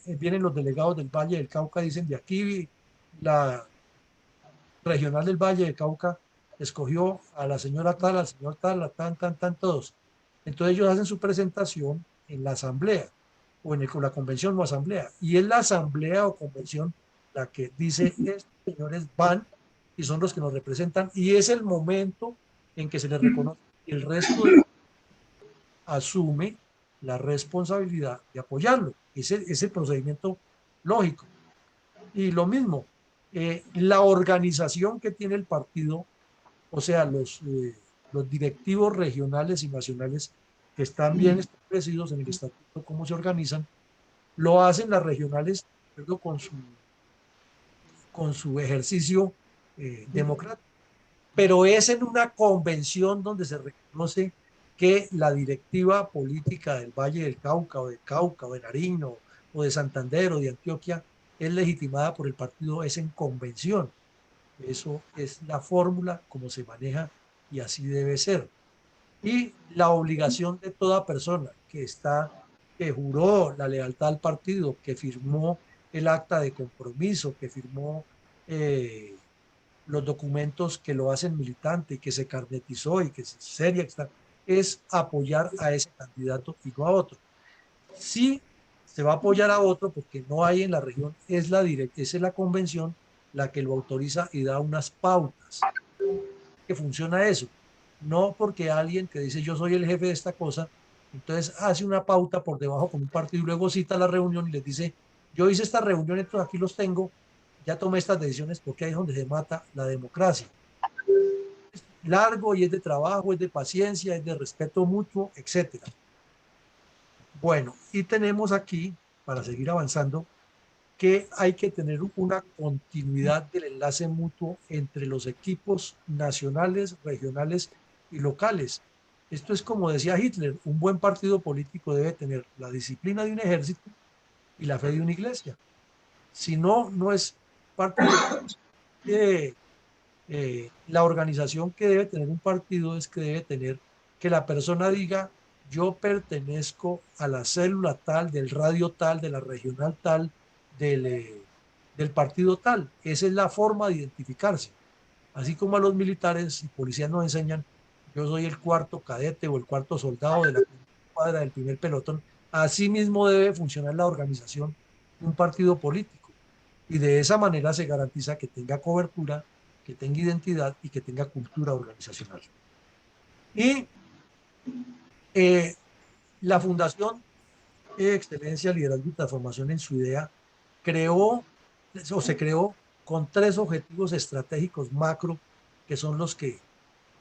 vienen los delegados del Valle del Cauca, dicen de aquí la regional del Valle del Cauca escogió a la señora tal, al señor tal, a tan, todos. Entonces ellos hacen su presentación en la asamblea o en la convención o asamblea. Y es la asamblea o convención la que dice, estos señores van y son los que nos representan y es el momento en que se les reconoce. Y el resto asume la responsabilidad de apoyarlo. Ese es el procedimiento lógico. Y lo mismo, la organización que tiene el partido, o sea, los directivos regionales y nacionales que están bien establecidos en el estatuto, cómo se organizan, lo hacen las regionales de acuerdo con su ejercicio democrático. Pero es en una convención donde se reconoce que la directiva política del Valle del Cauca, o de Nariño, o de Santander, o de Antioquia, es legitimada por el partido, es en convención. Eso es la fórmula como se maneja y así debe ser. Y la obligación de toda persona que juró la lealtad al partido, que firmó el acta de compromiso, que firmó eh, los documentos que lo hacen militante y que se carnetizó y que es seria, es apoyar a ese candidato y no a otro. Si se va a apoyar a otro porque no hay en la región, es la convención la que lo autoriza y da unas pautas. Que funciona eso. No porque alguien que dice yo soy el jefe de esta cosa, entonces hace una pauta por debajo con un partido y luego cita la reunión y les dice, yo hice esta reunión, entonces aquí los tengo, ya tomé estas decisiones porque ahí es donde se mata la democracia. Es largo y es de trabajo, es de paciencia, es de respeto mutuo, etcétera. Bueno, y tenemos aquí, para seguir avanzando, que hay que tener una continuidad del enlace mutuo entre los equipos nacionales, regionales y locales. Esto es como decía Hitler, un buen partido político debe tener la disciplina de un ejército y la fe de una iglesia. Si no, no es partido. La organización que debe tener un partido es que debe tener que la persona diga, yo pertenezco a la célula tal, del radio tal, de la regional tal, del partido tal. Esa es la forma de identificarse. Así como a los militares y policías nos enseñan, yo soy el cuarto cadete o el cuarto soldado de la cuadra del primer pelotón. Así mismo debe funcionar la organización de un partido político. Y de esa manera se garantiza que tenga cobertura, que tenga identidad y que tenga cultura organizacional. Y eh, la Fundación Excelencia, Liderazgo y Transformación en su idea creó o se creó con 3 objetivos estratégicos macro que son los que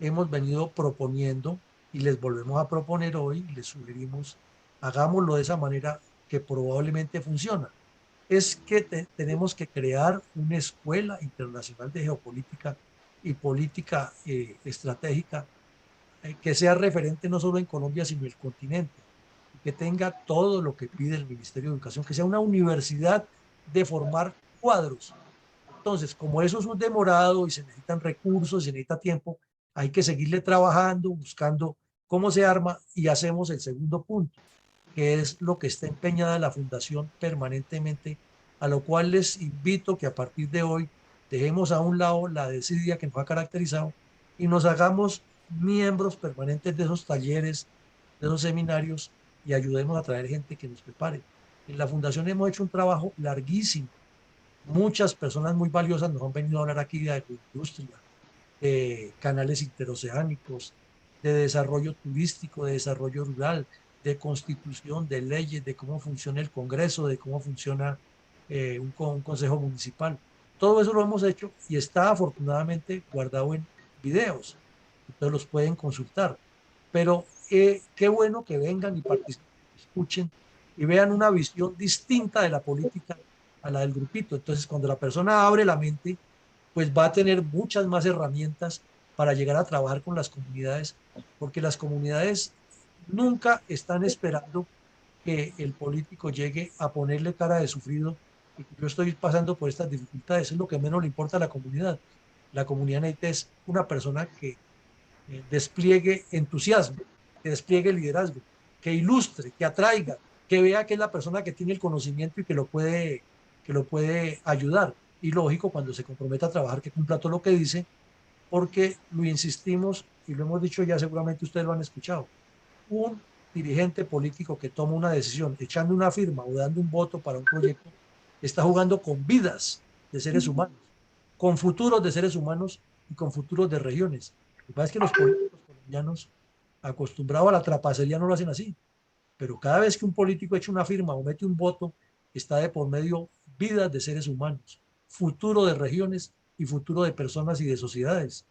hemos venido proponiendo y les volvemos a proponer hoy, les sugerimos, hagámoslo de esa manera que probablemente funciona. Es que tenemos que crear una escuela internacional de geopolítica y política estratégica que sea referente no solo en Colombia, sino en el continente, y que tenga todo lo que pide el Ministerio de Educación, que sea una universidad de formar cuadros. Entonces, como eso es un demorado y se necesitan recursos, se necesita tiempo, hay que seguirle trabajando, buscando cómo se arma y hacemos el segundo punto, que es lo que está empeñada la Fundación permanentemente, a lo cual les invito que a partir de hoy dejemos a un lado la desidia que nos ha caracterizado y nos hagamos miembros permanentes de esos talleres, de esos seminarios y ayudemos a traer gente que nos prepare. En la Fundación hemos hecho un trabajo larguísimo. Muchas personas muy valiosas nos han venido a hablar aquí de agroindustria, de canales interoceánicos, de desarrollo turístico, de desarrollo rural, de constitución, de leyes, de cómo funciona el Congreso, de cómo funciona un consejo municipal. Todo eso lo hemos hecho y está afortunadamente guardado en videos. Entonces los pueden consultar. Pero qué bueno que vengan y participen, escuchen y vean una visión distinta de la política a la del grupito. Entonces, cuando la persona abre la mente, pues va a tener muchas más herramientas para llegar a trabajar con las comunidades, porque las comunidades nunca están esperando que el político llegue a ponerle cara de sufrido y que yo estoy pasando por estas dificultades. Es lo que menos le importa a la comunidad. La comunidad necesita es una persona que despliegue entusiasmo, que despliegue liderazgo, que ilustre, que atraiga, que vea que es la persona que tiene el conocimiento y que lo puede ayudar. Y lógico, cuando se comprometa a trabajar, que cumpla todo lo que dice, porque lo insistimos y lo hemos dicho ya, seguramente ustedes lo han escuchado. Un dirigente político que toma una decisión echando una firma o dando un voto para un proyecto está jugando con vidas de seres humanos, con futuros de seres humanos y con futuros de regiones. Lo que pasa es que los políticos colombianos acostumbrados a la trapacería no lo hacen así, pero cada vez que un político echa una firma o mete un voto, está de por medio vidas de seres humanos, futuro de regiones y futuro de personas y de sociedades.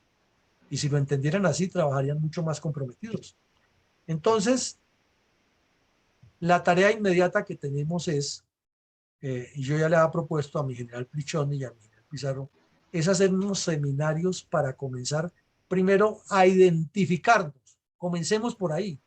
Y si lo entendieran así, trabajarían mucho más comprometidos. Entonces, la tarea inmediata que tenemos es, y yo ya le había propuesto a mi general Plichón y a mi general Pizarro, es hacer unos seminarios para comenzar primero a identificarnos. Comencemos por ahí,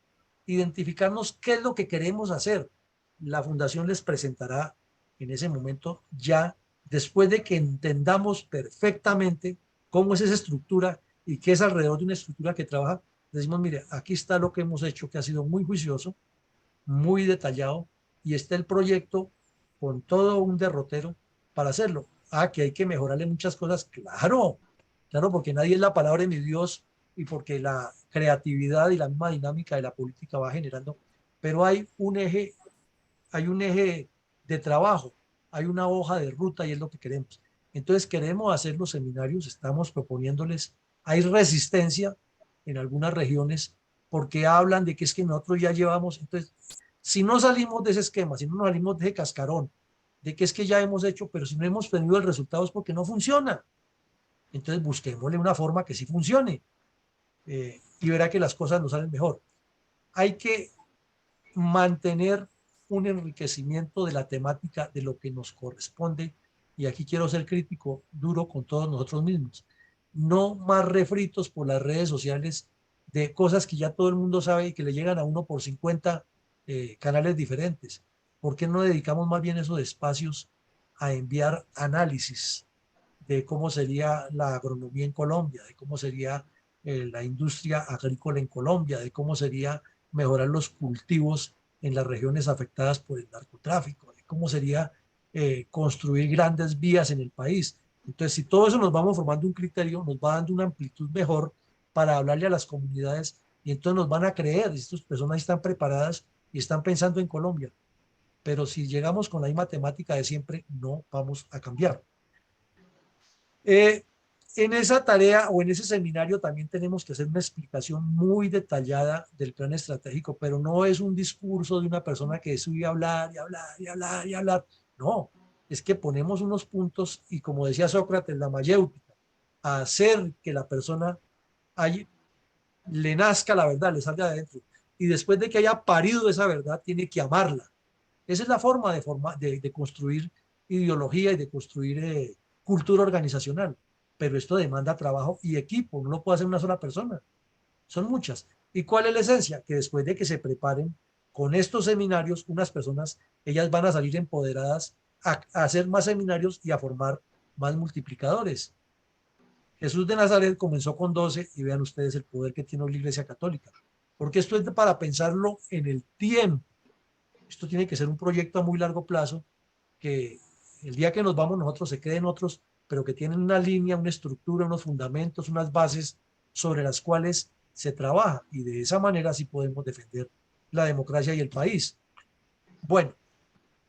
identificarnos qué es lo que queremos hacer. La fundación les presentará en ese momento ya, después de que entendamos perfectamente cómo es esa estructura y qué es alrededor de una estructura que trabaja, decimos, mire, aquí está lo que hemos hecho, que ha sido muy juicioso, muy detallado, y está el proyecto con todo un derrotero para hacerlo. Ah, que hay que mejorarle muchas cosas, claro, claro, porque nadie es la palabra de mi Dios y porque la creatividad y la misma dinámica de la política va generando, pero hay un eje de trabajo, hay una hoja de ruta y es lo que queremos. Entonces queremos hacer los seminarios, estamos proponiéndoles, hay resistencia en algunas regiones porque hablan de que es que nosotros ya llevamos, entonces, si no salimos de ese esquema, si no nos salimos de ese cascarón, de que es que ya hemos hecho, pero si no hemos tenido el resultado es porque no funciona. Entonces busquémosle una forma que sí funcione y verá que las cosas nos salen mejor. Hay que mantener un enriquecimiento de la temática de lo que nos corresponde, y aquí quiero ser crítico duro con todos nosotros mismos, no más refritos por las redes sociales de cosas que ya todo el mundo sabe y que le llegan a uno por 50 canales diferentes. ¿Por qué no dedicamos más bien esos espacios a enviar análisis de cómo sería la agronomía en Colombia, de cómo sería la industria agrícola en Colombia, de cómo sería mejorar los cultivos en las regiones afectadas por el narcotráfico, de cómo sería construir grandes vías en el país? Entonces, si todo eso nos vamos formando un criterio, nos va dando una amplitud mejor para hablarle a las comunidades y entonces nos van a creer, estas personas están preparadas y están pensando en Colombia. Pero si llegamos con la misma temática de siempre, no vamos a cambiar. Eh, en esa tarea o en ese seminario también tenemos que hacer una explicación muy detallada del plan estratégico, pero no es un discurso de una persona que sube a hablar y hablar y hablar y hablar. No, es que ponemos unos puntos y como decía Sócrates, la mayéutica, a hacer que la persona le nazca la verdad, le salga de adentro. Y después de que haya parido esa verdad, tiene que amarla. Esa es la forma de construir ideología y de construir cultura organizacional. Pero esto demanda trabajo y equipo, no lo puede hacer una sola persona, son muchas. ¿Y cuál es la esencia? Que después de que se preparen con estos seminarios, unas personas, ellas van a salir empoderadas a hacer más seminarios y a formar más multiplicadores. Jesús de Nazaret comenzó con 12 y vean ustedes el poder que tiene la Iglesia Católica. Porque esto es para pensarlo en el tiempo. Esto tiene que ser un proyecto a muy largo plazo que el día que nos vamos nosotros se queden otros, pero que tienen una línea, una estructura, unos fundamentos, unas bases sobre las cuales se trabaja y de esa manera sí podemos defender la democracia y el país. Bueno,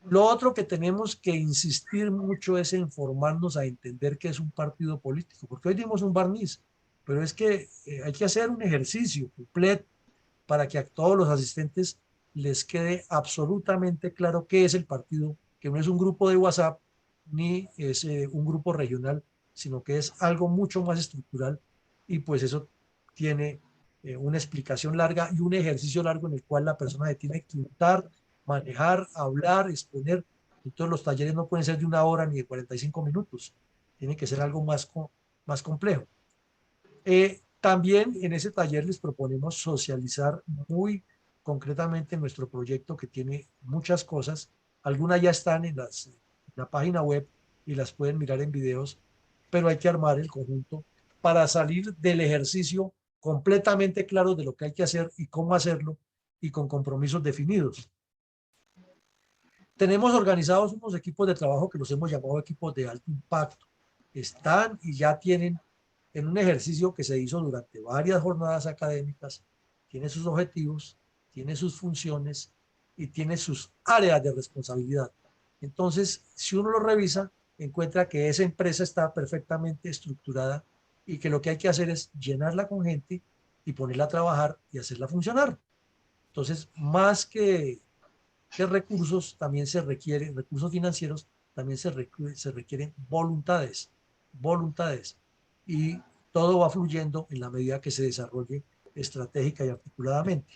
lo otro que tenemos que insistir mucho es en formarnos a entender qué es un partido político, porque hoy dimos un barniz, pero es que hay que hacer un ejercicio completo para que a todos los asistentes les quede absolutamente claro qué es el partido, que no es un grupo de WhatsApp ni es un grupo regional, sino que es algo mucho más estructural y pues eso tiene una explicación larga y un ejercicio largo en el cual la persona se tiene que untar manejar, hablar, exponer. Entonces los talleres no pueden ser de 1 hora ni de 45 minutos. Tiene que ser algo más complejo. También en ese taller les proponemos socializar muy concretamente nuestro proyecto, que tiene muchas cosas. Algunas ya están en la página web y las pueden mirar en videos, pero hay que armar el conjunto para salir del ejercicio completamente claro de lo que hay que hacer y cómo hacerlo, y con compromisos definidos. Tenemos organizados unos equipos de trabajo que los hemos llamado equipos de alto impacto. Están y ya tienen, en un ejercicio que se hizo durante varias jornadas académicas, tiene sus objetivos, tiene sus funciones y tiene sus áreas de responsabilidad. Entonces, si uno lo revisa, encuentra que esa empresa está perfectamente estructurada y que lo que hay que hacer es llenarla con gente y ponerla a trabajar y hacerla funcionar. Entonces, más que recursos, también se requieren, recursos financieros, también se requieren voluntades, voluntades. Y todo va fluyendo en la medida que se desarrolle estratégica y articuladamente.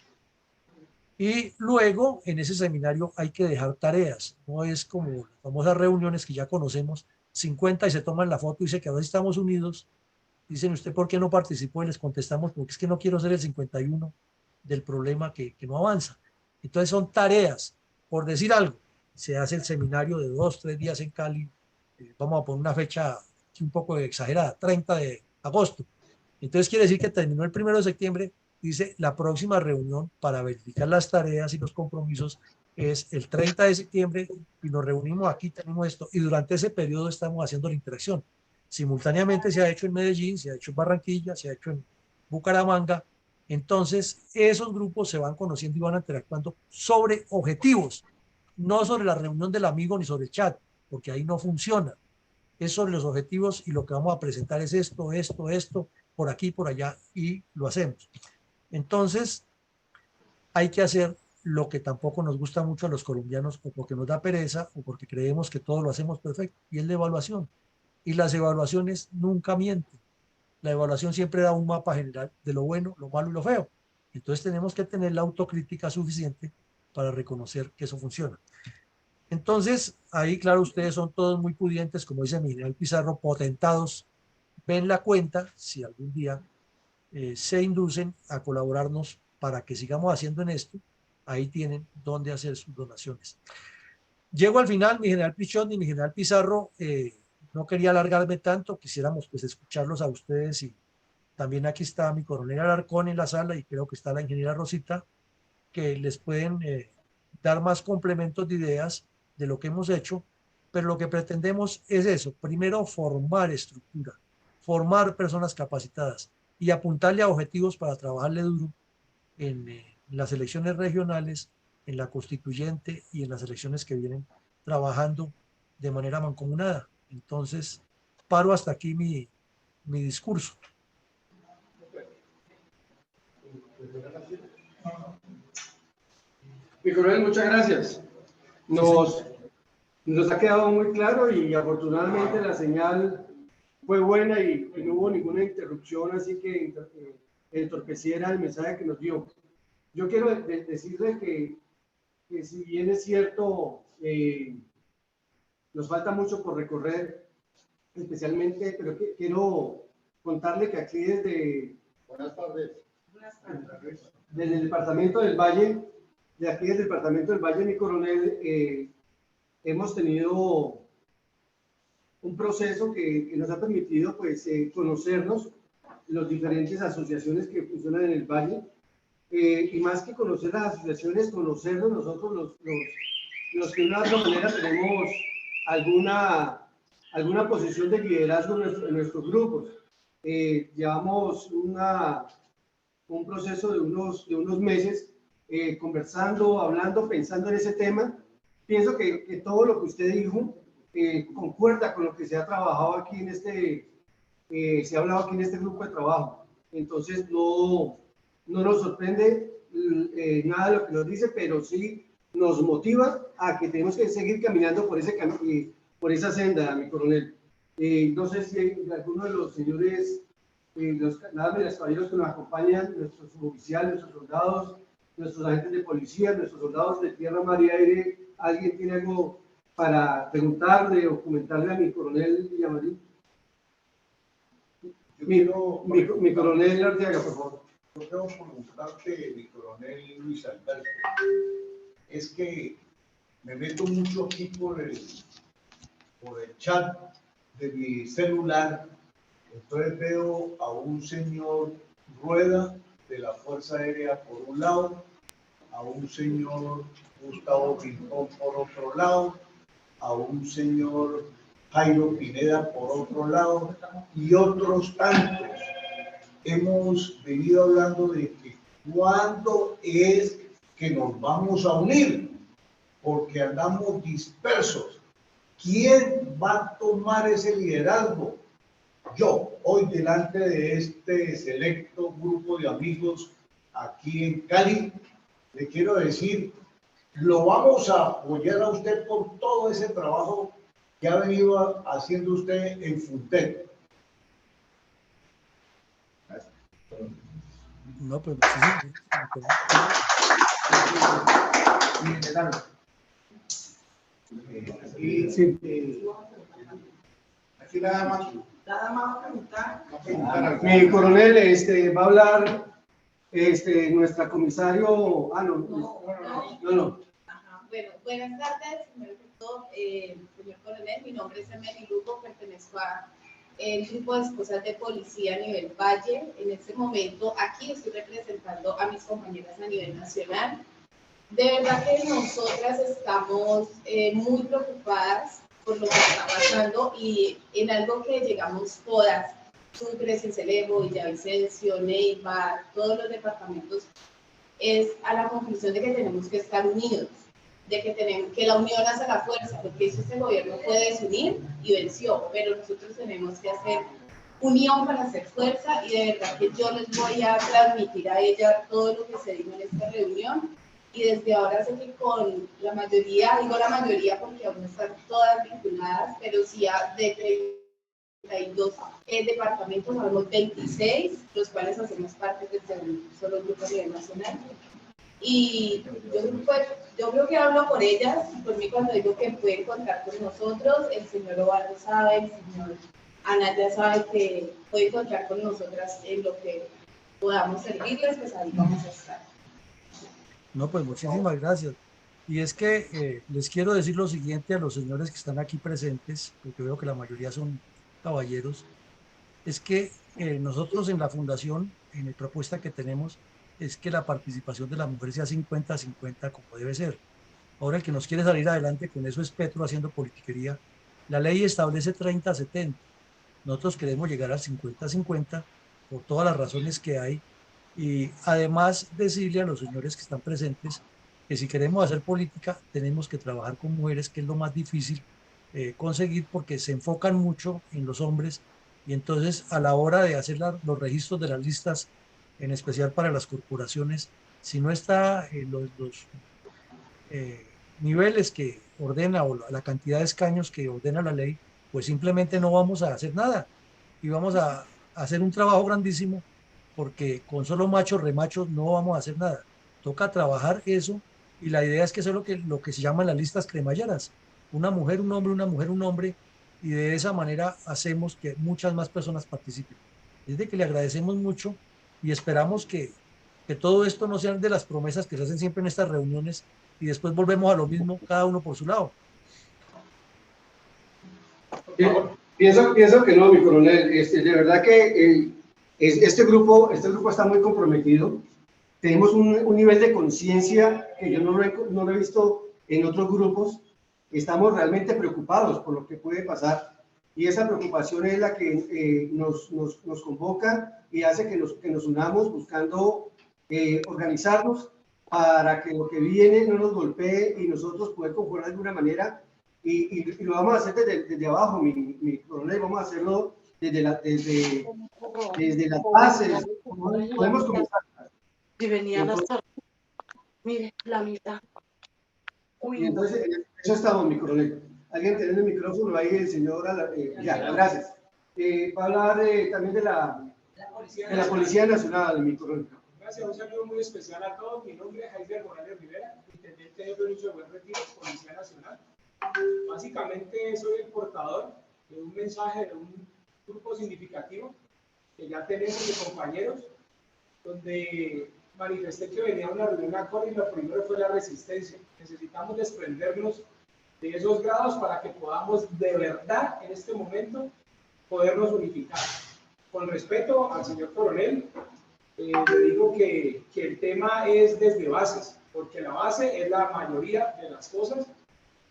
Y luego, en ese seminario hay que dejar tareas. No es como las famosas reuniones que ya conocemos, 50 y se toman la foto y dice que ahora estamos unidos. Dicen, ¿usted por qué no participó? Y les contestamos, porque es que no quiero ser el 51 del problema que no avanza. Entonces son tareas. Por decir algo, se hace el seminario de 2, 3 días en Cali. Vamos a poner una fecha aquí un poco exagerada, 30 de agosto. Entonces quiere decir que terminó el 1 de septiembre. Dice, la próxima reunión para verificar las tareas y los compromisos es el 30 de septiembre y nos reunimos aquí, tenemos esto. Y durante ese periodo estamos haciendo la interacción. Simultáneamente se ha hecho en Medellín, se ha hecho en Barranquilla, se ha hecho en Bucaramanga. Entonces, esos grupos se van conociendo y van interactuando sobre objetivos, no sobre la reunión del amigo ni sobre el chat, porque ahí no funciona. Es sobre los objetivos y lo que vamos a presentar es esto, esto, esto, por aquí, por allá, y lo hacemos. Entonces, hay que hacer lo que tampoco nos gusta mucho a los colombianos, o porque nos da pereza, o porque creemos que todo lo hacemos perfecto, y es la evaluación. Y las evaluaciones nunca mienten. La evaluación siempre da un mapa general de lo bueno, lo malo y lo feo. Entonces tenemos que tener la autocrítica suficiente para reconocer que eso funciona. Entonces, ahí, claro, ustedes son todos muy pudientes, como dice mi general Pizarro, potentados. Ven la cuenta si algún día se inducen a colaborarnos para que sigamos haciendo en esto. Ahí tienen dónde hacer sus donaciones. Llego al final, mi general Pichón y mi general Pizarro. No quería alargarme tanto, quisiéramos pues escucharlos a ustedes, y también aquí está mi coronel Alarcón en la sala y creo que está la ingeniera Rosita, que les pueden dar más complementos de ideas de lo que hemos hecho, pero lo que pretendemos es eso: primero, formar estructura, formar personas capacitadas y apuntarle a objetivos para trabajarle duro en las elecciones regionales, en la constituyente y en las elecciones que vienen, trabajando de manera mancomunada. Entonces, paro hasta aquí mi discurso. Mi coronel, muchas gracias. Nos ha quedado muy claro y afortunadamente la señal fue buena y no hubo ninguna interrupción, así que entorpeciera el mensaje que nos dio. Yo quiero decirle que si bien es cierto, nos falta mucho por recorrer, especialmente, pero quiero contarle que aquí desde... Buenas tardes. Desde el departamento del Valle, de aquí del departamento del Valle, mi coronel, hemos tenido un proceso que nos ha permitido pues conocernos, las diferentes asociaciones que funcionan en el Valle, y más que conocer las asociaciones, conocernos nosotros los que de una u otra manera tenemos alguna posición de liderazgo en nuestros grupos. Llevamos un proceso de unos meses conversando, hablando, pensando en ese tema. Pienso que todo lo que usted dijo concuerda con lo que se ha trabajado aquí se ha hablado aquí en este grupo de trabajo. Entonces no nos sorprende nada de lo que nos dice, pero sí nos motiva a que tenemos que seguir caminando por esa senda, mi coronel. No sé si alguno de los señores, las damas y los caballeros que nos acompañan, nuestros oficiales, nuestros soldados, nuestros agentes de policía, nuestros soldados de tierra, mar y aire. ¿Alguien tiene algo para preguntarle o comentarle a mi coronel Villamarín? Mi coronel Arteaga, por favor. Yo quiero preguntarte, mi coronel Luis Alberto, es que me meto mucho aquí por el chat de mi celular, entonces veo a un señor Rueda de la Fuerza Aérea por un lado, a un señor Gustavo Pintón por otro lado, a un señor Jairo Pineda por otro lado y otros tantos. Hemos venido hablando de que cuándo es que nos vamos a unir, porque andamos dispersos. ¿Quién va a tomar ese liderazgo? Yo, hoy delante de este selecto grupo de amigos aquí en Cali, le quiero decir, lo vamos a apoyar a usted por todo ese trabajo que ha venido haciendo usted en Funtec. No, pues Aquí nada más. Nada más a preguntar. Mi coronel va a hablar nuestra comisario. No. Ajá. Bueno, buenas tardes, señor director, señor coronel. Mi nombre es Emily Lugo, pertenezco al grupo de esposas de policía a nivel Valle. En este momento aquí estoy representando a mis compañeras a nivel nacional. De verdad que nosotras estamos muy preocupadas por lo que está pasando y en algo que llegamos todas, Sucre, Sincelejo, Villavicencio, Neiva, todos los departamentos, es a la conclusión de que tenemos que estar unidos, de que la unión hace la fuerza, porque este gobierno puede desunir y venció, pero nosotros tenemos que hacer unión para hacer fuerza y de verdad que yo les voy a transmitir a ella todo lo que se dijo en esta reunión. Y desde ahora sé que con la mayoría, digo la mayoría porque aún no están todas vinculadas, pero sí de 32 departamentos, hablamos 26, los cuales hacemos parte del solo grupo a nivel nacional. Y yo creo que hablo por ellas, por mí cuando digo que pueden contar con nosotros, el señor Ovaldo sabe, el señor Anaya sabe que puede contar con nosotras en lo que podamos servirles, pues ahí vamos a estar. No, pues muchísimas gracias. Y es que les quiero decir lo siguiente a los señores que están aquí presentes, porque veo que la mayoría son caballeros, es que nosotros en la fundación, en la propuesta que tenemos, es que la participación de la mujer sea 50-50 como debe ser. Ahora el que nos quiere salir adelante con eso es Petro haciendo politiquería. La ley establece 30-70. Nosotros queremos llegar al 50-50 por todas las razones que hay. Y además decirle a los señores que están presentes que si queremos hacer política tenemos que trabajar con mujeres, que es lo más difícil conseguir porque se enfocan mucho en los hombres y entonces a la hora de hacer los registros de las listas, en especial para las corporaciones, si no está los niveles que ordena o la cantidad de escaños que ordena la ley, pues simplemente no vamos a hacer nada y vamos a hacer un trabajo grandísimo porque con solo machos, remachos no vamos a hacer nada. Toca trabajar eso y la idea es que eso es lo que se llaman las listas cremalleras. Una mujer, un hombre, una mujer, un hombre y de esa manera hacemos que muchas más personas participen. Es de que le agradecemos mucho y esperamos que todo esto no sean de las promesas que se hacen siempre en estas reuniones y después volvemos a lo mismo, cada uno por su lado. Pienso que no, mi coronel. De verdad que este grupo está muy comprometido. Tenemos un nivel de conciencia que yo no lo he visto en otros grupos. Estamos realmente preocupados por lo que puede pasar y esa preocupación es la que nos convoca y hace que nos unamos buscando organizarnos para que lo que viene no nos golpee y nosotros poder conjugar de alguna manera y lo vamos a hacer desde abajo, mi coronel, vamos a hacerlo desde las bases. Podemos comenzar. Si venían hasta... Mire, la mitad. Y entonces, eso estamos, mi coronel. Alguien tiene el micrófono ahí, el señor, ya, gracias. Va a hablar también de la Policía Nacional, mi coronel. Gracias, un saludo muy especial a todos. Mi nombre es Javier Morales Rivera, intendente de Provincia de Buen Retiro, Policía Nacional. Básicamente soy el portador de un mensaje de un grupo significativo que ya tenemos de compañeros, donde manifesté que venía una reunión a Coro y lo primero fue la resistencia. Necesitamos desprendernos de esos grados para que podamos de verdad en este momento podernos unificar. Con respeto al señor coronel, le digo que el tema es desde bases, porque la base es la mayoría de las cosas.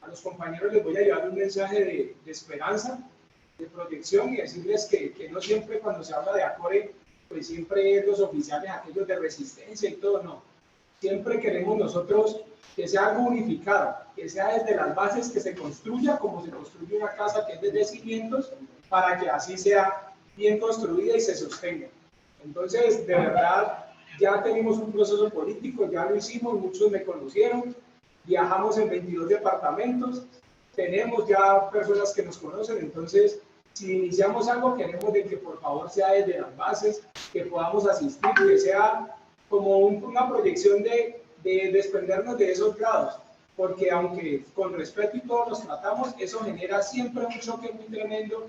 A los compañeros les voy a llevar un mensaje de esperanza, de proyección y decirles que no siempre cuando se habla de ACORE, pues siempre los oficiales, aquellos de resistencia y todo, no. Siempre queremos nosotros que sea algo unificado, que sea desde las bases, que se construya como se construye una casa, que es desde cimientos, para que así sea bien construida y se sostenga. Entonces, de verdad, ya tenemos un proceso político, ya lo hicimos, muchos me conocieron, viajamos en 22 departamentos, tenemos ya personas que nos conocen, entonces, si iniciamos algo, queremos de que por favor sea desde las bases, que podamos asistir, que sea como una proyección de desprendernos de esos grados, porque aunque con respeto y todo nos tratamos, eso genera siempre un choque muy tremendo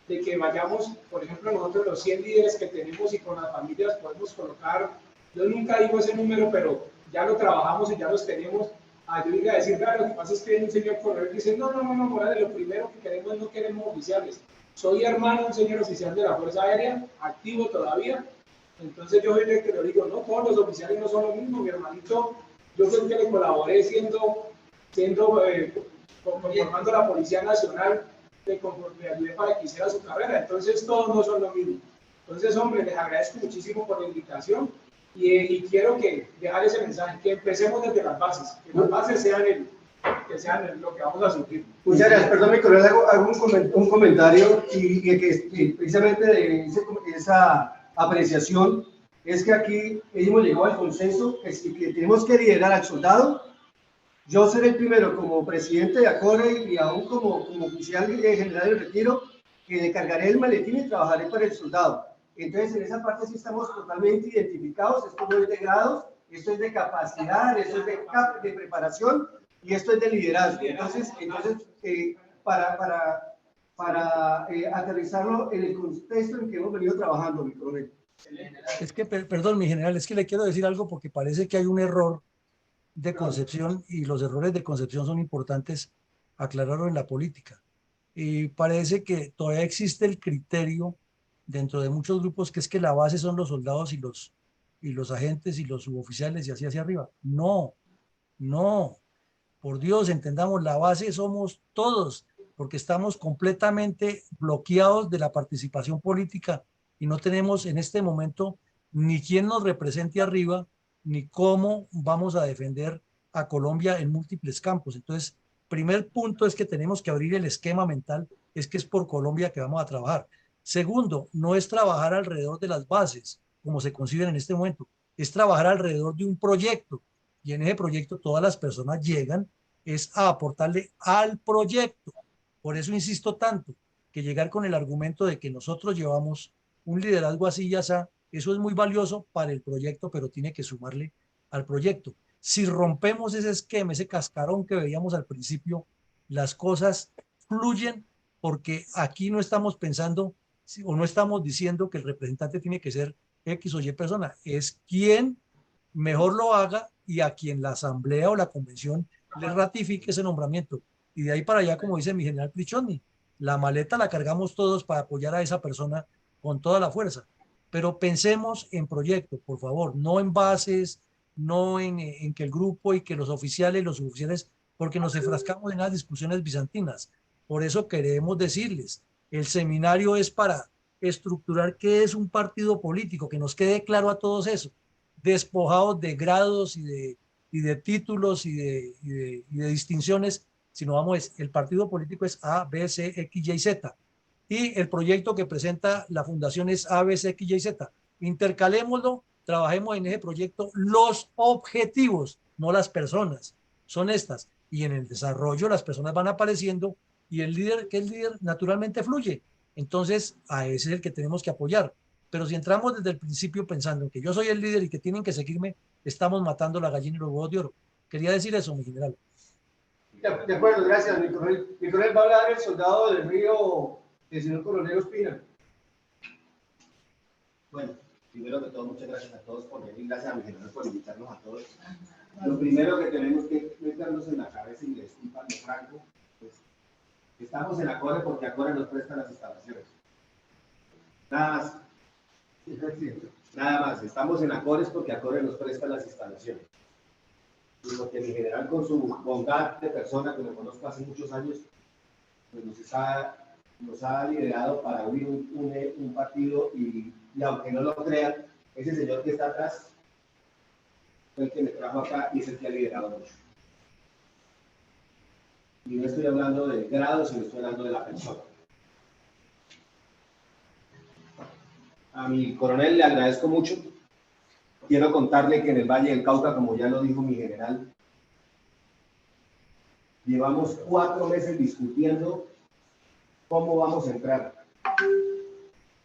de que vayamos, por ejemplo, nosotros los 100 líderes que tenemos y con las familias podemos colocar, yo nunca digo ese número, pero ya lo trabajamos y ya los tenemos, yo iba a decir, claro, lo que pasa es que hay un señor coronel que dice, no, Morales, lo primero que queremos no queremos oficiales, soy hermano de un señor oficial de la Fuerza Aérea, activo todavía, entonces yo soy el que le digo, no, todos los oficiales no son lo mismo, mi hermanito, yo soy el que le colaboré formando la Policía Nacional, le ayudé para que hiciera su carrera, entonces todos no son lo mismo. Entonces, hombre, les agradezco muchísimo por la invitación y quiero dejar ese mensaje, que empecemos desde las bases, que las bases sean lo que vamos a sufrir. Muchas gracias, perdón, mi coronel, hago un comentario y precisamente de esa apreciación es que aquí hemos llegado al consenso que tenemos que liderar al soldado. Yo seré el primero como presidente de ACORE y aún como oficial general de retiro que le cargaré el maletín y trabajaré para el soldado. Entonces, en esa parte sí estamos totalmente identificados. Esto no es de grados, esto es de capacidad, esto es de preparación y esto es de liderazgo. Entonces para aterrizarlo en el contexto en que hemos venido trabajando, mi coronel. Es que, perdón, mi general, es que le quiero decir algo porque parece que hay un error de concepción y los errores de concepción son importantes aclararlo en la política. Y parece que todavía existe el criterio dentro de muchos grupos que es que la base son los soldados y los agentes y los suboficiales y así hacia arriba. No, no, por Dios, entendamos, la base somos todos, porque estamos completamente bloqueados de la participación política y no tenemos en este momento ni quién nos represente arriba, ni cómo vamos a defender a Colombia en múltiples campos. Entonces, primer punto es que tenemos que abrir el esquema mental, es que es por Colombia que vamos a trabajar. Segundo, no es trabajar alrededor de las bases, como se conciben en este momento, es trabajar alrededor de un proyecto, y en ese proyecto todas las personas llegan es a aportarle al proyecto. Por eso insisto tanto, que llegar con el argumento de que nosotros llevamos un liderazgo así ya sea, eso es muy valioso para el proyecto, pero tiene que sumarle al proyecto. Si rompemos ese esquema, ese cascarón que veíamos al principio, las cosas fluyen porque aquí no estamos pensando o no estamos diciendo que el representante tiene que ser X o Y persona, es quien mejor lo haga y a quien la asamblea o la convención le ratifique ese nombramiento. Y de ahí para allá, como dice mi general Prichoni, la maleta la cargamos todos para apoyar a esa persona con toda la fuerza. Pero pensemos en proyectos, por favor, no en bases, no en que el grupo y que los oficiales y los suboficiales, porque nos enfrascamos en las discusiones bizantinas. Por eso queremos decirles, el seminario es para estructurar qué es un partido político, que nos quede claro a todos eso, despojados de grados y de títulos y de distinciones, sino vamos, el partido político es A, B, C, X, Y, Z. Y el proyecto que presenta la fundación es A, B, C, X, Y, Z. Intercalémoslo, trabajemos en ese proyecto. Los objetivos, no las personas, son estas. Y en el desarrollo las personas van apareciendo y el líder, que es líder, naturalmente fluye. Entonces, a ese es el que tenemos que apoyar. Pero si entramos desde el principio pensando que yo soy el líder y que tienen que seguirme, estamos matando la gallina y los huevos de oro. Quería decir eso, mi general. De acuerdo, gracias, mi coronel. Mi coronel, va a hablar el soldado del río, el señor coronel Ospina. Bueno, primero que todo, muchas gracias a todos por venir, gracias a mi general por invitarnos a todos. Lo primero que tenemos que meternos en la cabeza, y le disculpan de franco, pues, estamos en Acore porque Acore nos presta las instalaciones. Nada más. Nada más, estamos en Acores porque Acore nos presta las instalaciones. Y porque mi general, con su bondad de persona que lo conozco hace muchos años, pues nos ha liderado para unir un partido y aunque no lo crean, ese señor que está atrás fue el que me trajo acá y es el que ha liderado mucho. Y no estoy hablando del grado, sino estoy hablando de la persona. A mi coronel le agradezco mucho. Quiero contarle que en el Valle del Cauca, como ya lo dijo mi general, llevamos 4 meses discutiendo cómo vamos a entrar,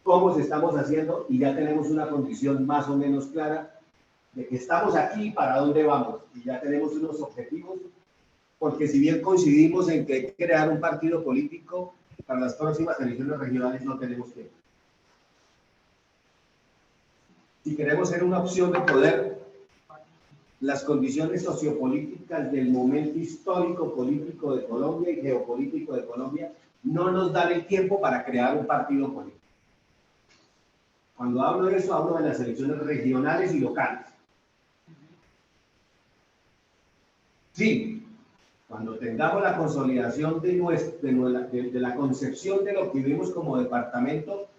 cómo se estamos haciendo, y ya tenemos una condición más o menos clara de que estamos aquí y para dónde vamos, y ya tenemos unos objetivos, porque si bien coincidimos en que hay que crear un partido político, para las próximas elecciones regionales no tenemos tiempo. Si queremos ser una opción de poder, las condiciones sociopolíticas del momento histórico político de Colombia y geopolítico de Colombia no nos dan el tiempo para crear un partido político. Cuando hablo de eso, hablo de las elecciones regionales y locales. Sí, cuando tengamos la consolidación de la concepción de lo que vivimos como departamento,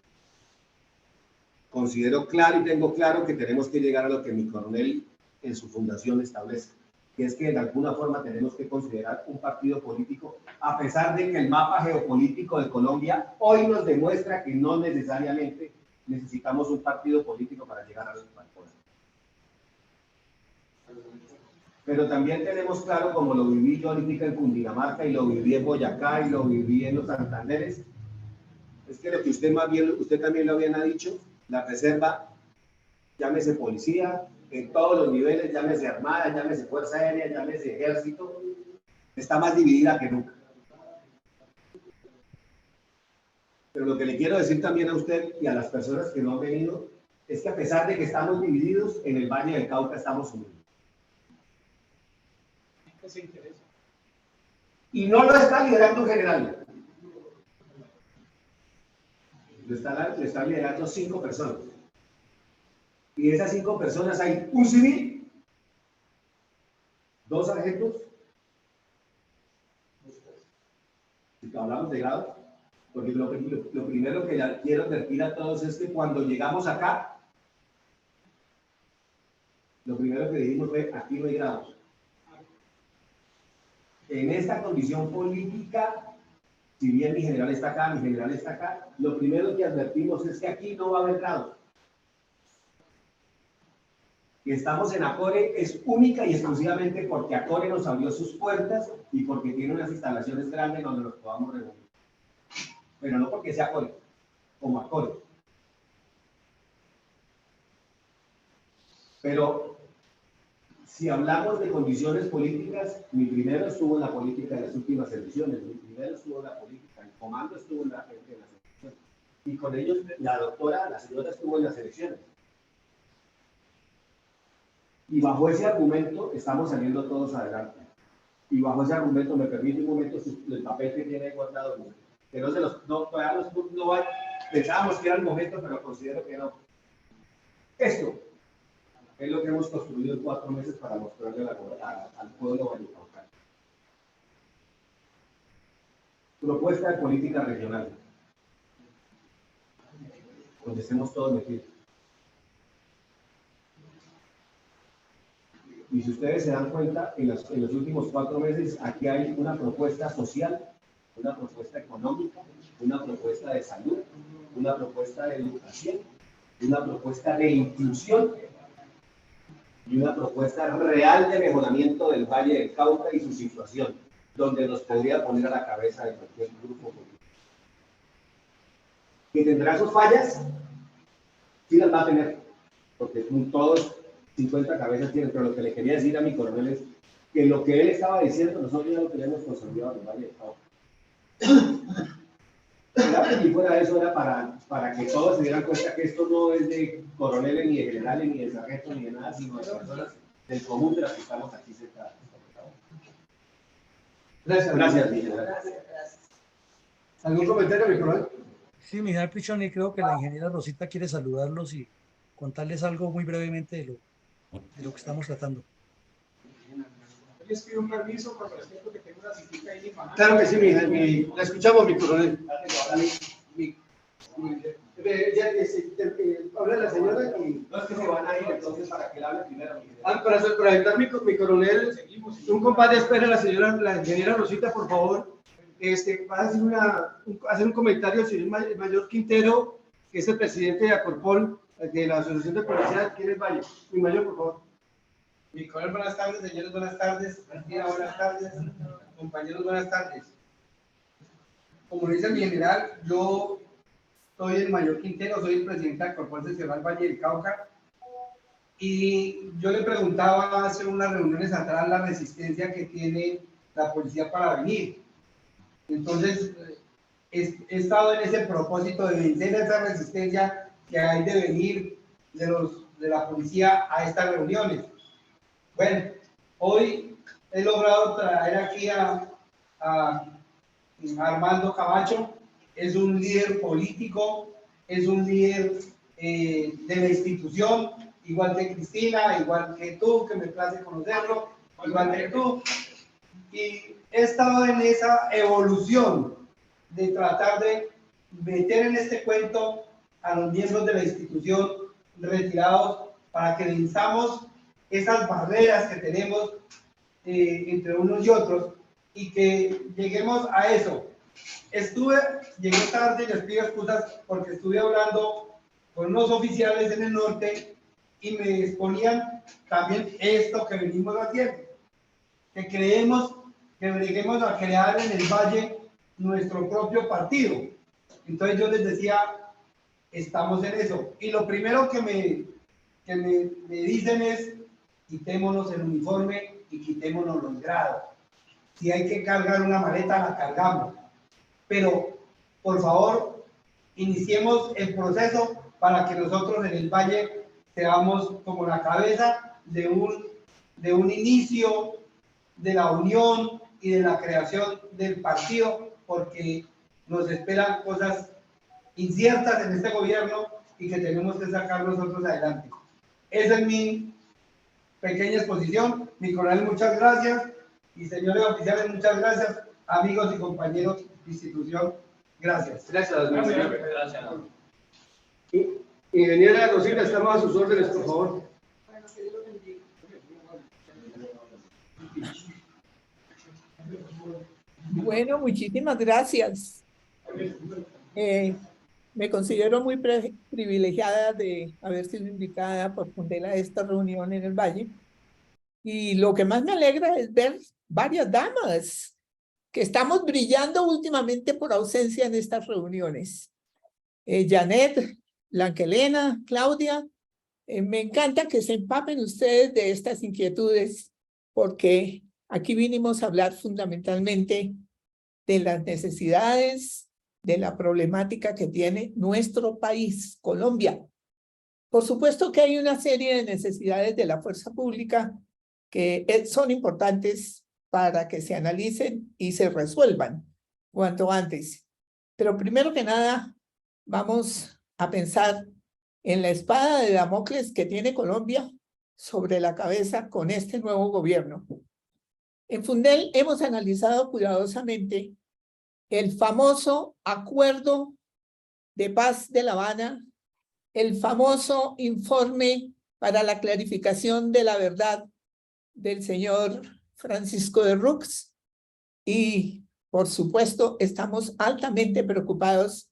considero claro y tengo claro que tenemos que llegar a lo que mi coronel en su fundación establece, que es que de alguna forma tenemos que considerar un partido político, a pesar de que el mapa geopolítico de Colombia hoy nos demuestra que no necesariamente necesitamos un partido político para llegar a los poder. Pero también tenemos claro, como lo viví yo ahorita en Cundinamarca y lo viví en Boyacá y lo viví en los Santanderes, es que lo que usted también lo había dicho, la reserva, llámese policía, en todos los niveles, llámese armada, llámese fuerza aérea, llámese ejército, está más dividida que nunca. Pero lo que le quiero decir también a usted y a las personas que no han venido, es que a pesar de que estamos divididos, en el Valle del Cauca estamos unidos. Se interesa. Y no lo está liderando un general. Lo están liderando 5 personas. Y de esas 5 personas hay un civil, 2 sargentos. Si hablamos de grado, porque lo primero que ya quiero advertir a todos es que cuando llegamos acá, lo primero que dijimos fue: aquí no hay grados. En esta condición política, si bien mi general está acá, lo primero que advertimos es que aquí no va a haber grados. Que estamos en Acore es única y exclusivamente porque Acore nos abrió sus puertas y porque tiene unas instalaciones grandes donde nos podamos reunir. Pero no porque sea Acore, como Acore. Pero si hablamos de condiciones políticas, mi primero estuvo en la política de las últimas elecciones, mi primero estuvo en la política, el comando estuvo en las elecciones. Y con ellos, la señora estuvo en las elecciones. Y bajo ese argumento estamos saliendo todos adelante. Y bajo ese argumento, me permite un momento el papel que tiene guardado, que no se los, no pensábamos que era el momento, pero considero que no. Esto es lo que hemos construido en 4 meses para mostrarle al pueblo vallecaucano. Propuesta de política regional, donde estemos todos metidos. Y si ustedes se dan cuenta, en los últimos 4 meses, aquí hay una propuesta social, una propuesta económica, una propuesta de salud, una propuesta de educación, una propuesta de inclusión y una propuesta real de mejoramiento del Valle del Cauca y su situación, donde nos podría poner a la cabeza de cualquier grupo político. ¿Que tendrá sus fallas? Sí las va a tener, porque todos 50 cabezas tienen, pero lo que le quería decir a mi coronel es que lo que él estaba diciendo, nosotros ya lo tenemos consolidado en el Valle del Cauca. Y fuera de eso era para que todos se dieran cuenta que esto no es de coroneles, ni de generales, ni de sargentos, ni de nada, sino de personas del común de las que estamos aquí sentadas. Gracias, mi general. ¿Algún comentario, mi coronel? Sí, mi general Pichoni, creo que la ingeniera Rosita quiere saludarlos y contarles algo muy brevemente de lo que estamos tratando. Les pido un permiso por respeto que tengo una cita ahí. Claro que sí, la escuchamos, mi coronel. Habla la señora y... No es que se van a ir, entonces para que él hable primero. Mi general. Para evitar mi coronel, un compadre espera la ingeniera Rosita, por favor. Va a hacer un comentario el señor Mayor Quintero, que es el presidente de Acorpol, de la Asociación de Policía aquí en el Valle. Mi mayor, por favor. Mi coronel, buenas tardes, señores, buenas tardes. Martina, buenas tardes. Compañeros, buenas tardes. Como dice mi general, yo soy el Mayor Quintero, soy el presidente de Acorpol Seccional Valle del Cauca. Y yo le preguntaba hace unas reuniones atrás la resistencia que tiene la policía para venir. Entonces, he estado en ese propósito de vencer esa resistencia que hay de venir de la policía a estas reuniones. Bueno, hoy he logrado traer aquí a Armando Camacho. Es un líder político, es un líder de la institución, igual que Cristina, igual que tú, que me place conocerlo, igual que tú. Y he estado en esa evolución de tratar de meter en este cuento a los miembros de la institución retirados para que venzamos esas barreras que tenemos entre unos y otros y que lleguemos a eso. Llegué tarde y les pido excusas porque estuve hablando con unos oficiales en el norte y me exponían también esto que venimos haciendo, que creemos que lleguemos a crear en el Valle nuestro propio partido. Entonces yo les decía, estamos en eso. Y lo primero que me dicen es, quitémonos el uniforme y quitémonos los grados. Si hay que cargar una maleta, la cargamos. Pero, por favor, iniciemos el proceso para que nosotros en el Valle seamos como la cabeza de un inicio de la unión y de la creación del partido, porque nos esperan cosas inciertas en este gobierno y que tenemos que sacar nosotros adelante. Esa es mi pequeña exposición. Mi coronel, muchas gracias. Y señores oficiales, muchas gracias. Amigos y compañeros de institución, gracias. Gracias. Ingeniera Rosita, estamos a sus órdenes, por favor. Bueno, muchísimas gracias. Me considero muy privilegiada de haber sido invitada por Fundela a esta reunión en el Valle. Y lo que más me alegra es ver varias damas que estamos brillando últimamente por ausencia en estas reuniones. Janet, Blanquelena, Claudia, me encanta que se empapen ustedes de estas inquietudes, porque aquí vinimos a hablar fundamentalmente de las necesidades, de la problemática que tiene nuestro país, Colombia. Por supuesto que hay una serie de necesidades de la fuerza pública que son importantes para que se analicen y se resuelvan cuanto antes. Pero primero que nada, vamos a pensar en la espada de Damocles que tiene Colombia sobre la cabeza con este nuevo gobierno. En Fundel hemos analizado cuidadosamente el famoso acuerdo de paz de La Habana, el famoso informe para la clarificación de la verdad del señor Francisco de Rux, y por supuesto estamos altamente preocupados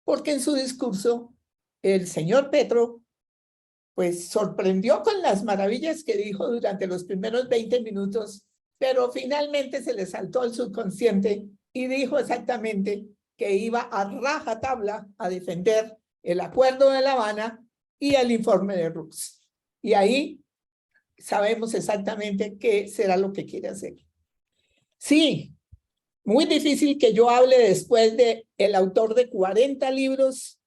porque en su discurso el señor Petro pues sorprendió con las maravillas que dijo durante los primeros 20 minutos, pero finalmente se le saltó al subconsciente y dijo exactamente que iba a rajatabla a defender el acuerdo de La Habana y el informe de Rooks. Y ahí sabemos exactamente qué será lo que quiere hacer. Sí, muy difícil que yo hable después de el autor de 40 libros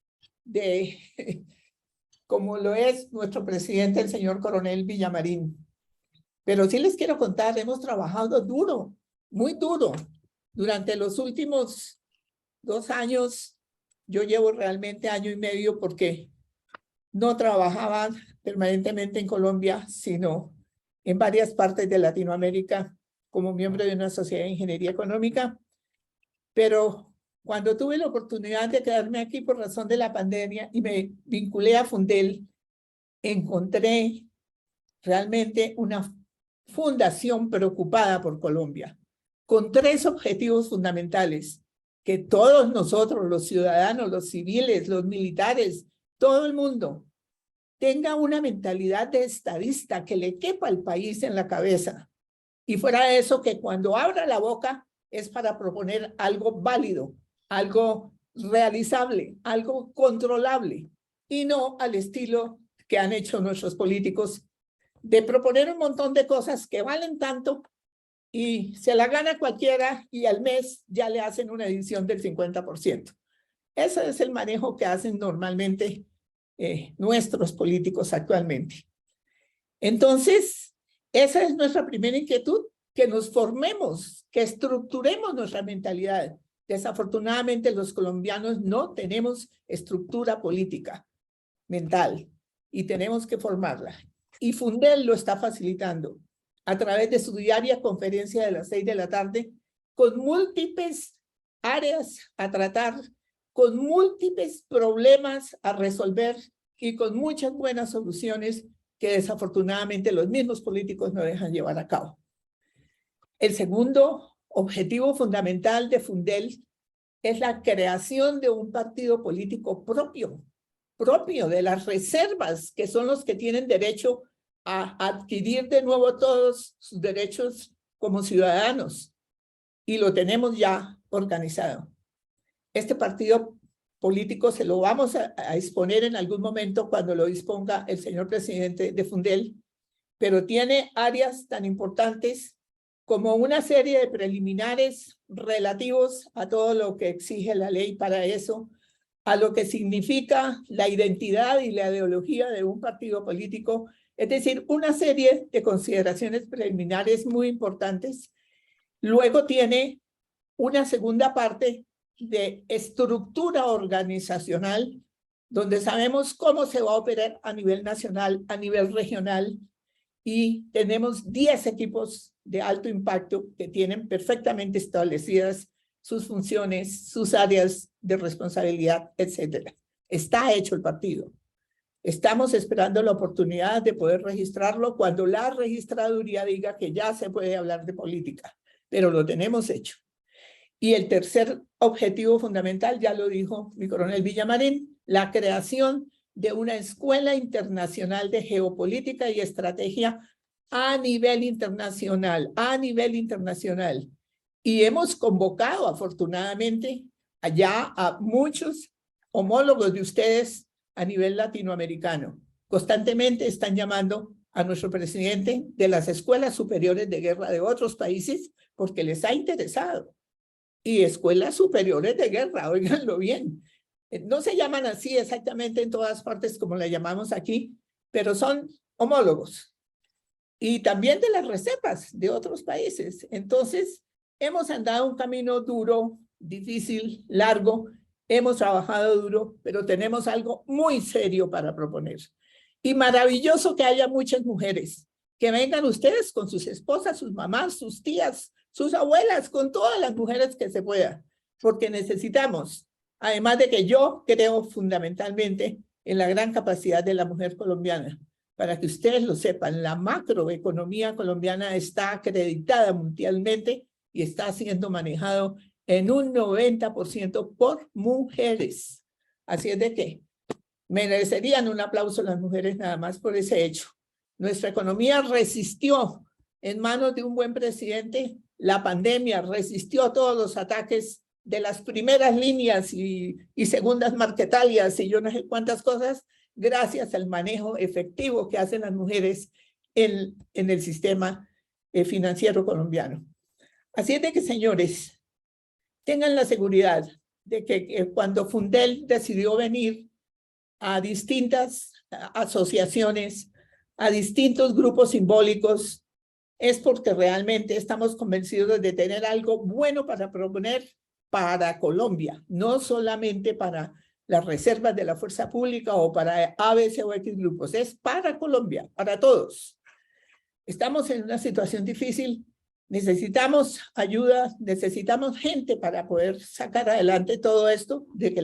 como lo es nuestro presidente, el señor Coronel Villamarín. Pero sí les quiero contar, hemos trabajado duro, muy duro. Durante los últimos 2 años, yo llevo realmente 1 año y medio porque no trabajaba permanentemente en Colombia, sino en varias partes de Latinoamérica como miembro de una sociedad de ingeniería económica. Pero cuando tuve la oportunidad de quedarme aquí por razón de la pandemia y me vinculé a Fundel, encontré realmente una fundación preocupada por Colombia, con 3 objetivos fundamentales, que todos nosotros, los ciudadanos, los civiles, los militares, todo el mundo, tenga una mentalidad de estadista que le quepa al país en la cabeza. Y fuera de eso, que cuando abra la boca es para proponer algo válido, algo realizable, algo controlable, y no al estilo que han hecho nuestros políticos de proponer un montón de cosas que valen tanto y se la gana cualquiera y al mes ya le hacen una edición del 50%. Ese es el manejo que hacen normalmente nuestros políticos actualmente. Entonces, esa es nuestra primera inquietud, que nos formemos, que estructuremos nuestra mentalidad. Desafortunadamente, los colombianos no tenemos estructura política mental y tenemos que formarla. Y Fundel lo está facilitando a través de su diaria conferencia de las 6 de la tarde, con múltiples áreas a tratar, con múltiples problemas a resolver y con muchas buenas soluciones que desafortunadamente los mismos políticos no dejan llevar a cabo. El segundo objetivo fundamental de Fundel es la creación de un partido político propio de las reservas, que son los que tienen derecho a adquirir de nuevo todos sus derechos como ciudadanos. Y lo tenemos ya organizado. Este partido político se lo vamos a exponer en algún momento cuando lo disponga el señor presidente de Fundel, pero tiene áreas tan importantes como una serie de preliminares relativos a todo lo que exige la ley para eso, a lo que significa la identidad y la ideología de un partido político, es decir, una serie de consideraciones preliminares muy importantes. Luego tiene una segunda parte de estructura organizacional, donde sabemos cómo se va a operar a nivel nacional, a nivel regional, y tenemos 10 equipos de alto impacto que tienen perfectamente establecidas sus funciones, sus áreas de responsabilidad, etc. Está hecho el partido. Estamos esperando la oportunidad de poder registrarlo cuando la registraduría diga que ya se puede hablar de política, pero lo tenemos hecho. Y el tercer objetivo fundamental, ya lo dijo mi coronel Villamarín, la creación de una escuela internacional de geopolítica y estrategia a nivel internacional, Y hemos convocado, afortunadamente, allá a muchos homólogos de ustedes a nivel latinoamericano. Constantemente están llamando a nuestro presidente de las escuelas superiores de guerra de otros países porque les ha interesado. Y escuelas superiores de guerra, óiganlo bien. No se llaman así exactamente en todas partes como la llamamos aquí, pero son homólogos. Y también de las reservas de otros países. Entonces, hemos andado un camino duro, difícil, largo. Hemos trabajado duro, pero tenemos algo muy serio para proponer. Y maravilloso que haya muchas mujeres. Que vengan ustedes con sus esposas, sus mamás, sus tías, sus abuelas, con todas las mujeres que se pueda. Porque necesitamos, además de que yo creo fundamentalmente en la gran capacidad de la mujer colombiana. Para que ustedes lo sepan, la macroeconomía colombiana está acreditada mundialmente y está siendo manejado en un 90% por mujeres. Así es de que merecerían un aplauso las mujeres nada más por ese hecho. Nuestra economía resistió en manos de un buen presidente la pandemia, resistió todos los ataques de las primeras líneas y segundas marquetalias y yo no sé cuántas cosas, gracias al manejo efectivo que hacen las mujeres en el sistema financiero colombiano. Así es de que, señores, tengan la seguridad de que cuando Fundel decidió venir a distintas asociaciones, a distintos grupos simbólicos, es porque realmente estamos convencidos de tener algo bueno para proponer para Colombia, no solamente para las reservas de la fuerza pública o para A, B, C o X grupos, es para Colombia, para todos. Estamos en una situación difícil, necesitamos ayuda, necesitamos gente para poder sacar adelante todo esto de que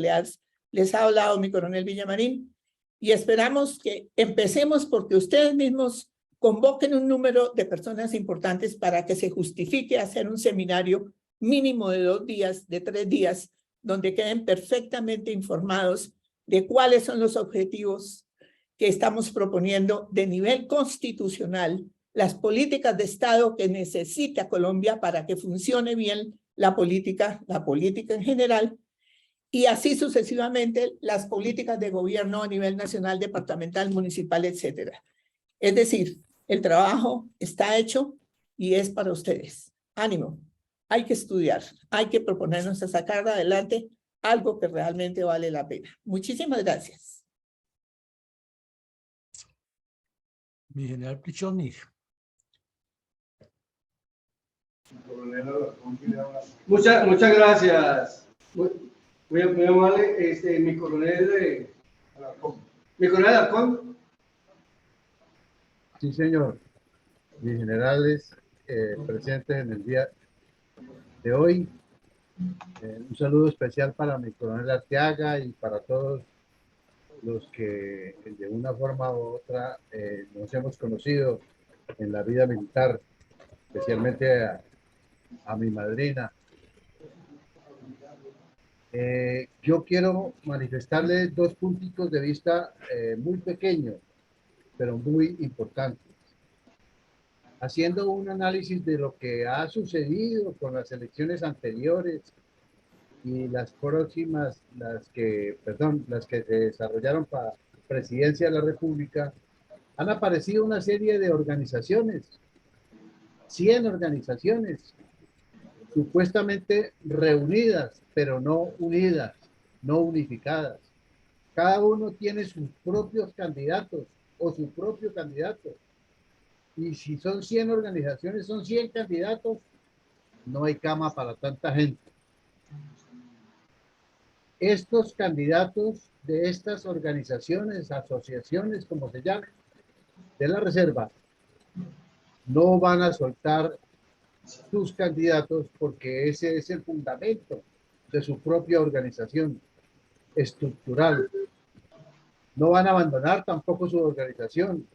les ha hablado mi coronel Villamarín, y esperamos que empecemos porque ustedes mismos convoquen un número de personas importantes para que se justifique hacer un seminario mínimo de 2 días, de 3 días, donde queden perfectamente informados de cuáles son los objetivos que estamos proponiendo de nivel constitucional, las políticas de Estado que necesita Colombia para que funcione bien la política en general, y así sucesivamente las políticas de gobierno a nivel nacional, departamental, municipal, etcétera. Es decir, el trabajo está hecho y es para ustedes. Ánimo, hay que estudiar, hay que proponernos a sacar adelante algo que realmente vale la pena. Muchísimas gracias. Mi general Pichoni. Muchas gracias. Muy amable, mi coronel Alarcón. Sí, señor. Mis generales presentes en el día de hoy. Un saludo especial para mi coronel Arteaga y para todos los que de una forma u otra nos hemos conocido en la vida militar, especialmente a mi madrina. Yo quiero manifestarles 2 puntos de vista muy pequeños, pero muy importantes. Haciendo un análisis de lo que ha sucedido con las elecciones anteriores y las próximas, las que se desarrollaron para Presidencia de la República, han aparecido una serie de organizaciones, 100 organizaciones, supuestamente reunidas, pero no unidas, no unificadas. Cada uno tiene sus propios candidatos o su propio candidato. Y si son 100 organizaciones, son 100 candidatos, no hay cama para tanta gente. Estos candidatos de estas organizaciones, asociaciones, como se llaman, de la reserva, no van a soltar sus candidatos porque ese es el fundamento de su propia organización estructural. No van a abandonar tampoco su organización.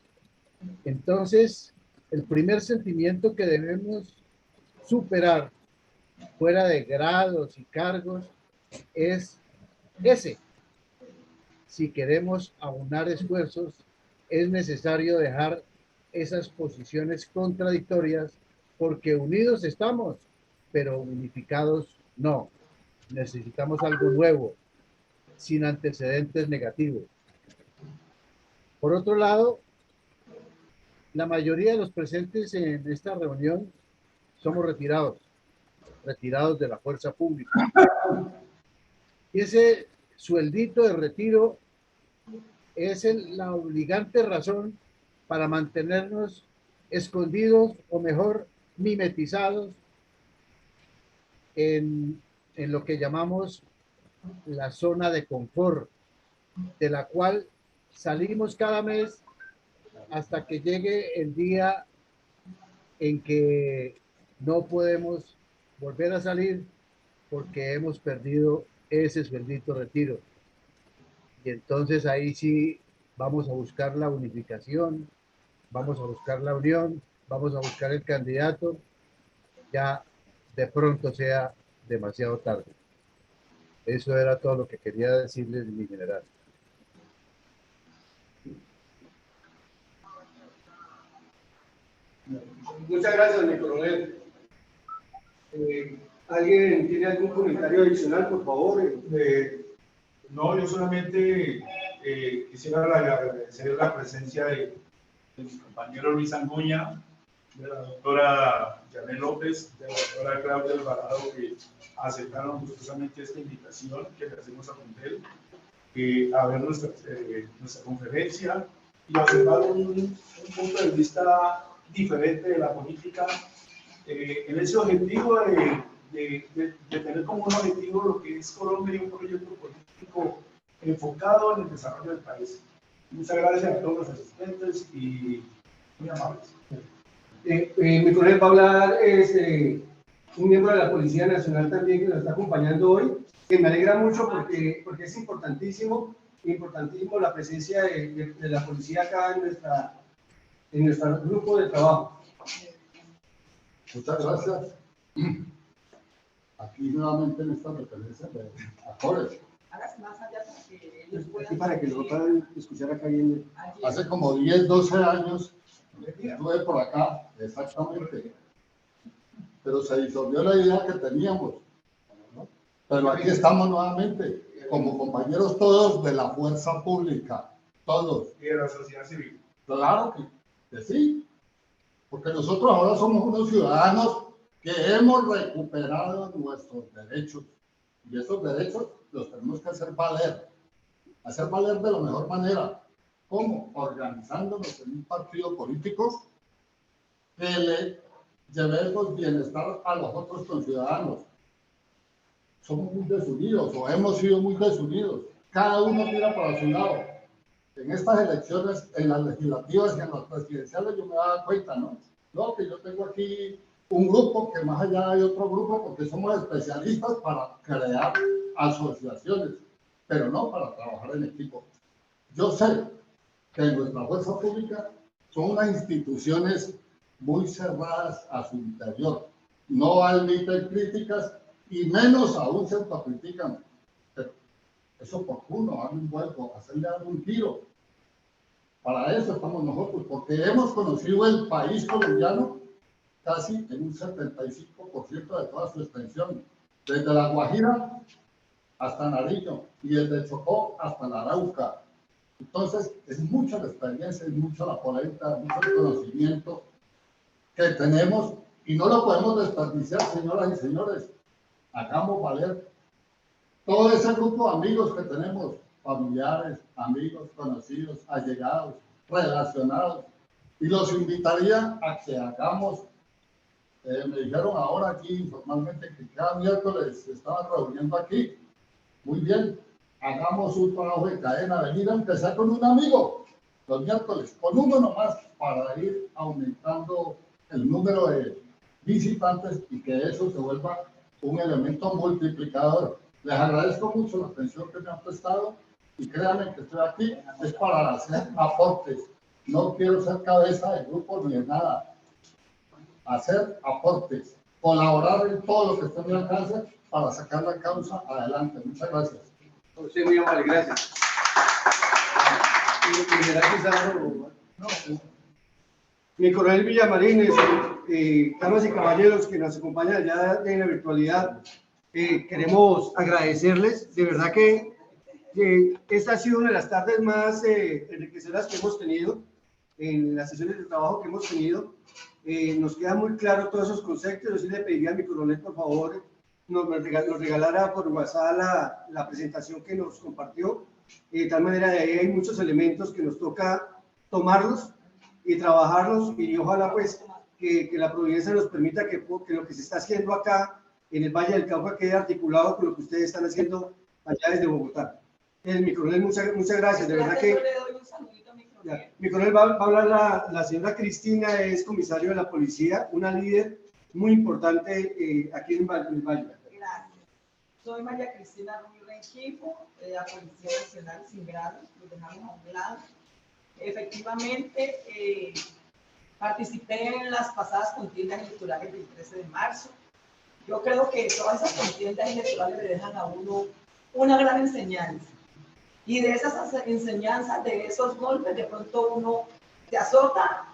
Entonces, el primer sentimiento que debemos superar, fuera de grados y cargos, es ese. Si queremos aunar esfuerzos, es necesario dejar esas posiciones contradictorias, porque unidos estamos, pero unificados no. Necesitamos algo nuevo, sin antecedentes negativos. Por otro lado, la mayoría de los presentes en esta reunión somos retirados de la fuerza pública. Y ese sueldito de retiro es la obligante razón para mantenernos escondidos, o mejor, mimetizados en lo que llamamos la zona de confort, de la cual salimos cada mes hasta que llegue el día en que no podemos volver a salir porque hemos perdido ese sueldito retiro. Y entonces ahí sí vamos a buscar la unificación, vamos a buscar la unión, vamos a buscar el candidato, ya de pronto sea demasiado tarde. Eso era todo lo que quería decirles, mi general. Muchas gracias, mi coronel. ¿Alguien tiene algún comentario adicional, por favor? No, yo solamente quisiera agradecer la presencia de mi compañero Luis Anguña, de la doctora Janet López, de la doctora Claudia Alvarado, que aceptaron gustosamente esta invitación que le hacemos a Fundel, a ver nuestra conferencia y observar un punto de vista diferente de la política, en ese objetivo de tener como un objetivo lo que es Colombia y un proyecto político enfocado en el desarrollo del país. Muchas gracias a todos los asistentes y muy amables. Mi coronel va a hablar, es un miembro de la Policía Nacional también que nos está acompañando hoy, que me alegra mucho porque es importantísimo la presencia de la policía acá en nuestro grupo de trabajo. Muchas gracias. Aquí nuevamente en esta referencia de Acores. Para que lo puedan escuchar acá bien. Hace como 10, 12 años estuve por acá, exactamente. Pero se disolvió la idea que teníamos. Pero aquí estamos nuevamente, como compañeros todos de la fuerza pública, todos. Y de la sociedad civil. Claro que sí, porque nosotros ahora somos unos ciudadanos que hemos recuperado nuestros derechos. Y esos derechos los tenemos que hacer valer de la mejor manera. ¿Cómo? Organizándonos en un partido político que le llevemos bienestar a los otros conciudadanos. Somos muy desunidos o hemos sido muy desunidos. Cada uno mira para su lado. En estas elecciones, en las legislativas y en las presidenciales, yo me daba cuenta, ¿no? No, que yo tengo aquí un grupo que más allá hay otro grupo porque somos especialistas para crear asociaciones, pero no para trabajar en equipo. Yo sé que en nuestra fuerza pública son unas instituciones muy cerradas a su interior. No admiten críticas y menos aún se autocritican. Pero es oportuno darle un vuelco, hacerle un giro. Para eso estamos nosotros, porque hemos conocido el país colombiano casi en un 75% de toda su extensión, desde La Guajira hasta Nariño y desde Chocó hasta la Arauca. Entonces, es mucha la experiencia, es mucha la polenta, mucho el conocimiento que tenemos y no lo podemos desperdiciar, señoras y señores. Hagamos valer todo ese grupo de amigos que tenemos, familiares, amigos, conocidos, allegados, relacionados. Y los invitaría a que hagamos, me dijeron ahora aquí informalmente que cada miércoles se estaban reuniendo aquí. Muy bien, hagamos un trabajo de cadena, venir aunque sea con un amigo, los miércoles, con uno nomás, para ir aumentando el número de visitantes y que eso se vuelva un elemento multiplicador. Les agradezco mucho la atención que me han prestado y créanme que estoy aquí es para hacer aportes. No quiero ser cabeza de grupo ni de nada. Hacer aportes, colaborar en todo lo que esté en mi alcance para sacar la causa adelante. Muchas gracias. Sí, muy amable, gracias. Mi coronel Villamarines, damas y caballeros que nos acompañan ya en la virtualidad, queremos agradecerles. De verdad que esta ha sido una de las tardes más enriquecedoras que hemos tenido en las sesiones de trabajo que hemos tenido. Nos queda muy claro todos esos conceptos. Yo sí le pediría a mi coronel, por favor, nos regalara por WhatsApp la presentación que nos compartió. De tal manera, de ahí hay muchos elementos que nos toca tomarlos y trabajarlos, y ojalá pues que la providencia nos permita que lo que se está haciendo acá en el Valle del Cauca quede articulado con lo que ustedes están haciendo allá desde Bogotá. Mi coronel, muchas gracias, de verdad que... Ya. Mi coronel, va a hablar la señora Cristina, es comisario de la policía, una líder muy importante aquí en el Valle. Gracias. Soy María Cristina Rubio Rengifo, de la Policía Nacional sin grado, lo dejamos a un lado. Efectivamente, participé en las pasadas contiendas electorales del 13 de marzo. Yo creo que todas esas contiendas electorales le dejan a uno una gran enseñanza. Y de esas enseñanzas, de esos golpes, de pronto uno se azota,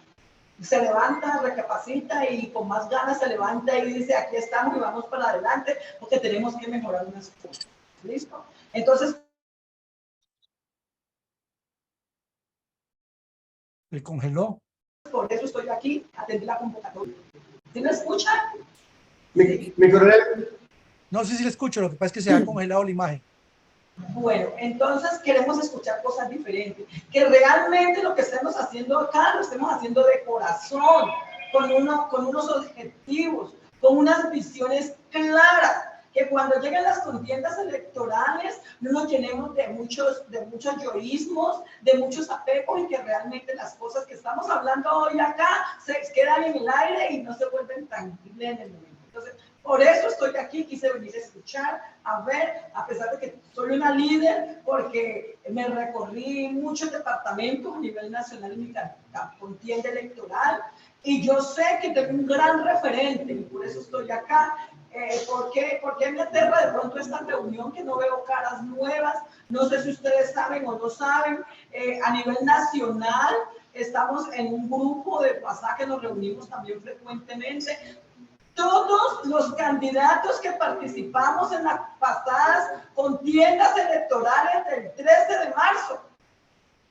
se levanta, recapacita y con más ganas se levanta y dice, aquí estamos y vamos para adelante porque tenemos que mejorar unas cosas. ¿Listo? Entonces, ¿Se congeló? Por eso estoy aquí, atendí la convocatoria. ¿Sí me escucha? Mi coronel. No sé si le escucho, lo que pasa es que se ha congelado la imagen. Bueno, entonces queremos escuchar cosas diferentes. Que realmente lo que estemos haciendo acá lo estemos haciendo de corazón, con unos objetivos, con unas visiones claras. Que cuando lleguen las contiendas electorales no nos llenemos de muchos yoísmos, de muchos apegos y que realmente las cosas que estamos hablando hoy acá se quedan en el aire y no se vuelven tangibles en el momento. Entonces, por eso estoy aquí, quise venir a escuchar, a ver, a pesar de que soy una líder, porque me recorrí muchos departamentos a nivel nacional en mi contienda electoral y yo sé que tengo un gran referente y por eso estoy acá. ¿Por qué me aterra de pronto esta reunión que no veo caras nuevas? No sé si ustedes saben o no saben. A nivel nacional estamos en un grupo de WhatsApp que nos reunimos también frecuentemente. Todos los candidatos que participamos en las pasadas contiendas electorales del 13 de marzo,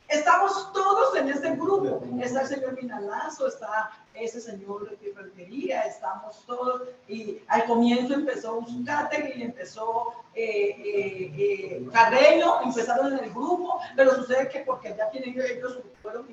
estamos todos en ese grupo. Está el señor Minalazo, está ese señor de Ferretería, estamos todos. Y al comienzo empezó Uzcategui y empezó Carreño, empezaron en el grupo, pero sucede que porque ya tienen ellos fueron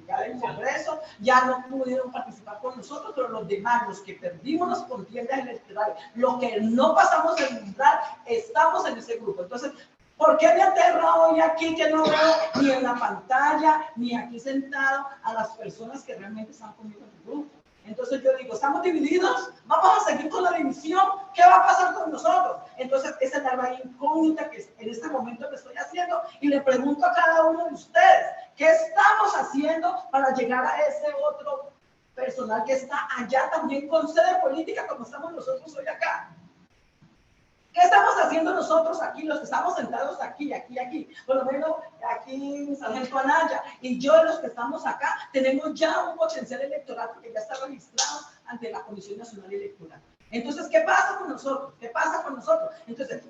ya del Congreso, ya no pudieron participar con nosotros, pero los demás, los que perdimos las contiendas electorales, los que no pasamos el umbral, estamos en ese grupo. Entonces, ¿por qué me aterra hoy aquí que no veo ni en la pantalla, ni aquí sentado a las personas que realmente están conmigo en el grupo? Entonces yo digo, ¿estamos divididos? ¿Vamos a seguir con la división? ¿Qué va a pasar con nosotros? Entonces esa es la incógnita que en este momento le estoy haciendo y le pregunto a cada uno de ustedes, ¿qué estamos haciendo para llegar a ese otro personal que está allá también con sede política como estamos nosotros hoy acá? ¿Qué estamos haciendo nosotros aquí, los que estamos sentados aquí? Por lo menos aquí, Sargento Anaya, y yo, los que estamos acá, tenemos ya un potencial electoral porque ya está registrado ante la Comisión Nacional Electoral. Entonces, ¿qué pasa con nosotros? ¿Qué pasa con nosotros? Entonces,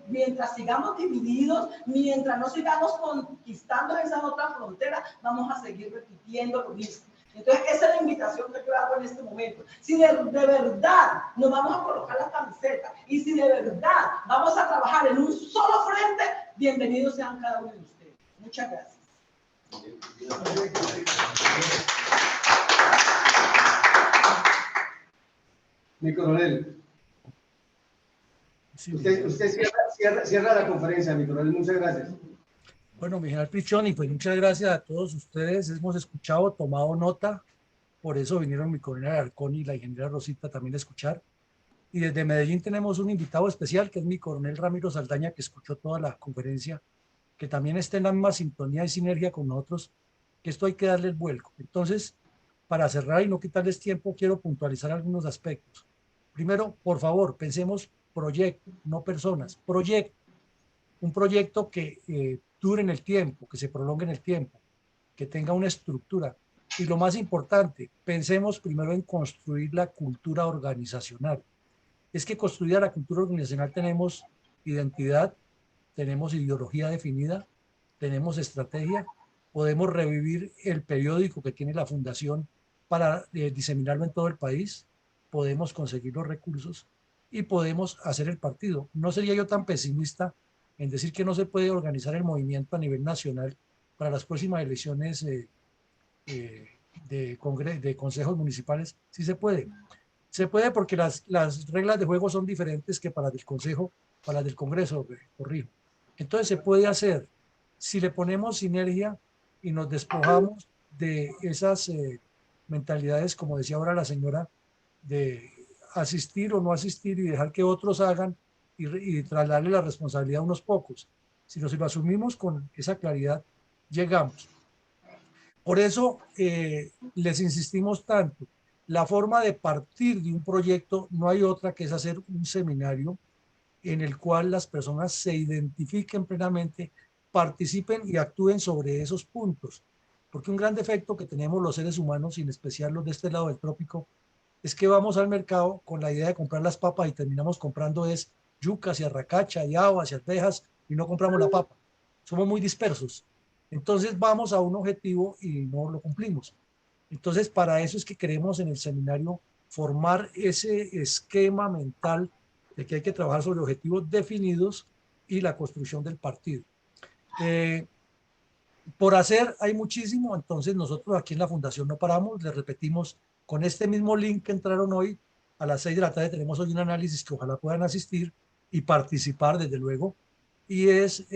mientras sigamos divididos, mientras no sigamos conquistando esa otra frontera, vamos a seguir repitiendo lo mismo. Entonces, esa es la invitación que yo hago en este momento. Si de verdad nos vamos a colocar la camiseta y si de verdad vamos a trabajar en un solo frente, bienvenidos sean cada uno de ustedes. Muchas gracias. Mi coronel. Sí, usted cierra la conferencia, mi coronel. Muchas gracias. Bueno, mi general Prichoni, pues muchas gracias a todos ustedes. Hemos escuchado, tomado nota. Por eso vinieron mi coronel Alarcón y la ingeniera Rosita también a escuchar. Y desde Medellín tenemos un invitado especial, que es mi coronel Ramiro Saldaña, que escuchó toda la conferencia, que también está en la misma sintonía y sinergia con nosotros, que esto hay que darle el vuelco. Entonces, para cerrar y no quitarles tiempo, quiero puntualizar algunos aspectos. Primero, por favor, pensemos proyecto, no personas. Proyecto. Un proyecto que dure en el tiempo, que se prolongue en el tiempo, que tenga una estructura. Y lo más importante, pensemos primero en construir la cultura organizacional. Es que construida la cultura organizacional tenemos identidad, tenemos ideología definida, tenemos estrategia, podemos revivir el periódico que tiene la fundación para diseminarlo en todo el país, podemos conseguir los recursos y podemos hacer el partido. No sería yo tan pesimista en decir que no se puede organizar el movimiento a nivel nacional para las próximas elecciones de consejos municipales. Sí se puede. Se puede porque las reglas de juego son diferentes que para del consejo, para las del Congreso, corrijo. Entonces se puede hacer si le ponemos sinergia y nos despojamos de esas mentalidades, como decía ahora la señora, de asistir o no asistir y dejar que otros hagan y trasladarle la responsabilidad a unos pocos. Si lo asumimos con esa claridad, llegamos. Por eso les insistimos tanto. La forma de partir de un proyecto no hay otra que es hacer un seminario en el cual las personas se identifiquen plenamente, participen y actúen sobre esos puntos. Porque un gran defecto que tenemos los seres humanos, y en especial los de este lado del trópico, es que vamos al mercado con la idea de comprar las papas y terminamos comprando yucas y arracacha y habas y arvejas y no compramos la papa. Somos muy dispersos. Entonces vamos a un objetivo y no lo cumplimos. Entonces para eso es que queremos en el seminario formar ese esquema mental de que hay que trabajar sobre objetivos definidos y la construcción del partido. Por hacer hay muchísimo, entonces nosotros aquí en la Fundación no paramos, les repetimos, con este mismo link que entraron hoy, a las 6 de la tarde tenemos hoy un análisis que ojalá puedan asistir y participar desde luego, y es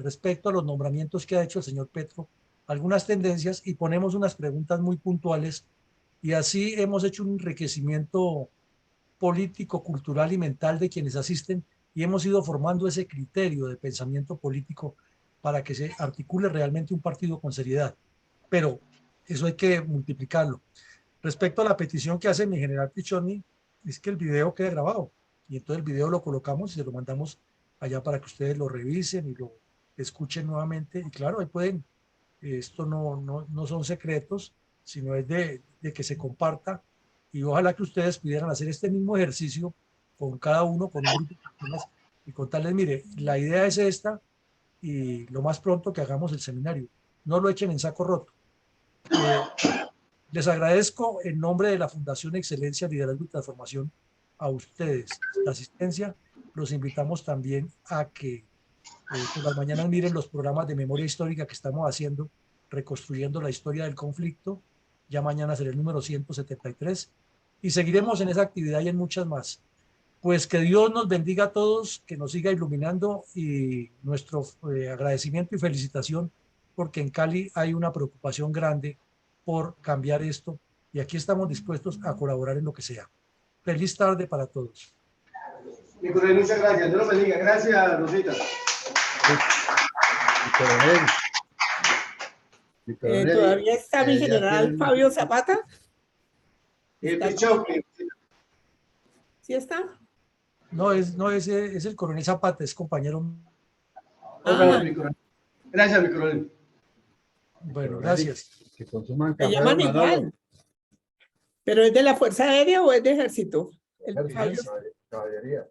respecto a los nombramientos que ha hecho el señor Petro, algunas tendencias, y ponemos unas preguntas muy puntuales, y así hemos hecho un enriquecimiento político, cultural y mental de quienes asisten, y hemos ido formando ese criterio de pensamiento político para que se articule realmente un partido con seriedad. Pero eso hay que multiplicarlo. Respecto a la petición que hace mi general Pichoni, es que el video quede grabado, y entonces el video lo colocamos y se lo mandamos allá para que ustedes lo revisen y lo escuchen nuevamente. Y claro, ahí pueden, esto no son secretos, sino es de que se comparta, y ojalá que ustedes pudieran hacer este mismo ejercicio con cada uno, con un grupo de personas, y contarles, mire, la idea es esta, y lo más pronto que hagamos el seminario. No lo echen en saco roto. Les agradezco en nombre de la Fundación Excelencia, Liderazgo y Transformación a ustedes la asistencia. Los invitamos también a que por las mañanas miren los programas de memoria histórica que estamos haciendo, reconstruyendo la historia del conflicto. Ya mañana será el número 173 y seguiremos en esa actividad y en muchas más. Pues que Dios nos bendiga a todos, que nos siga iluminando, y nuestro agradecimiento y felicitación porque en Cali hay una preocupación grande por cambiar esto, y aquí estamos dispuestos a colaborar en lo que sea. Feliz tarde para todos. Mi coronel, muchas gracias. Dios los bendiga. Gracias, Rosita. ¿Todavía está mi general Fabio Zapata? ¿Sí está? No, es el coronel Zapata, es compañero. Gracias, mi coronel. Bueno, gracias. Que consuman Se café, llaman Manolo. igual. ¿Pero es de la Fuerza Aérea o es de Ejército? Caballería.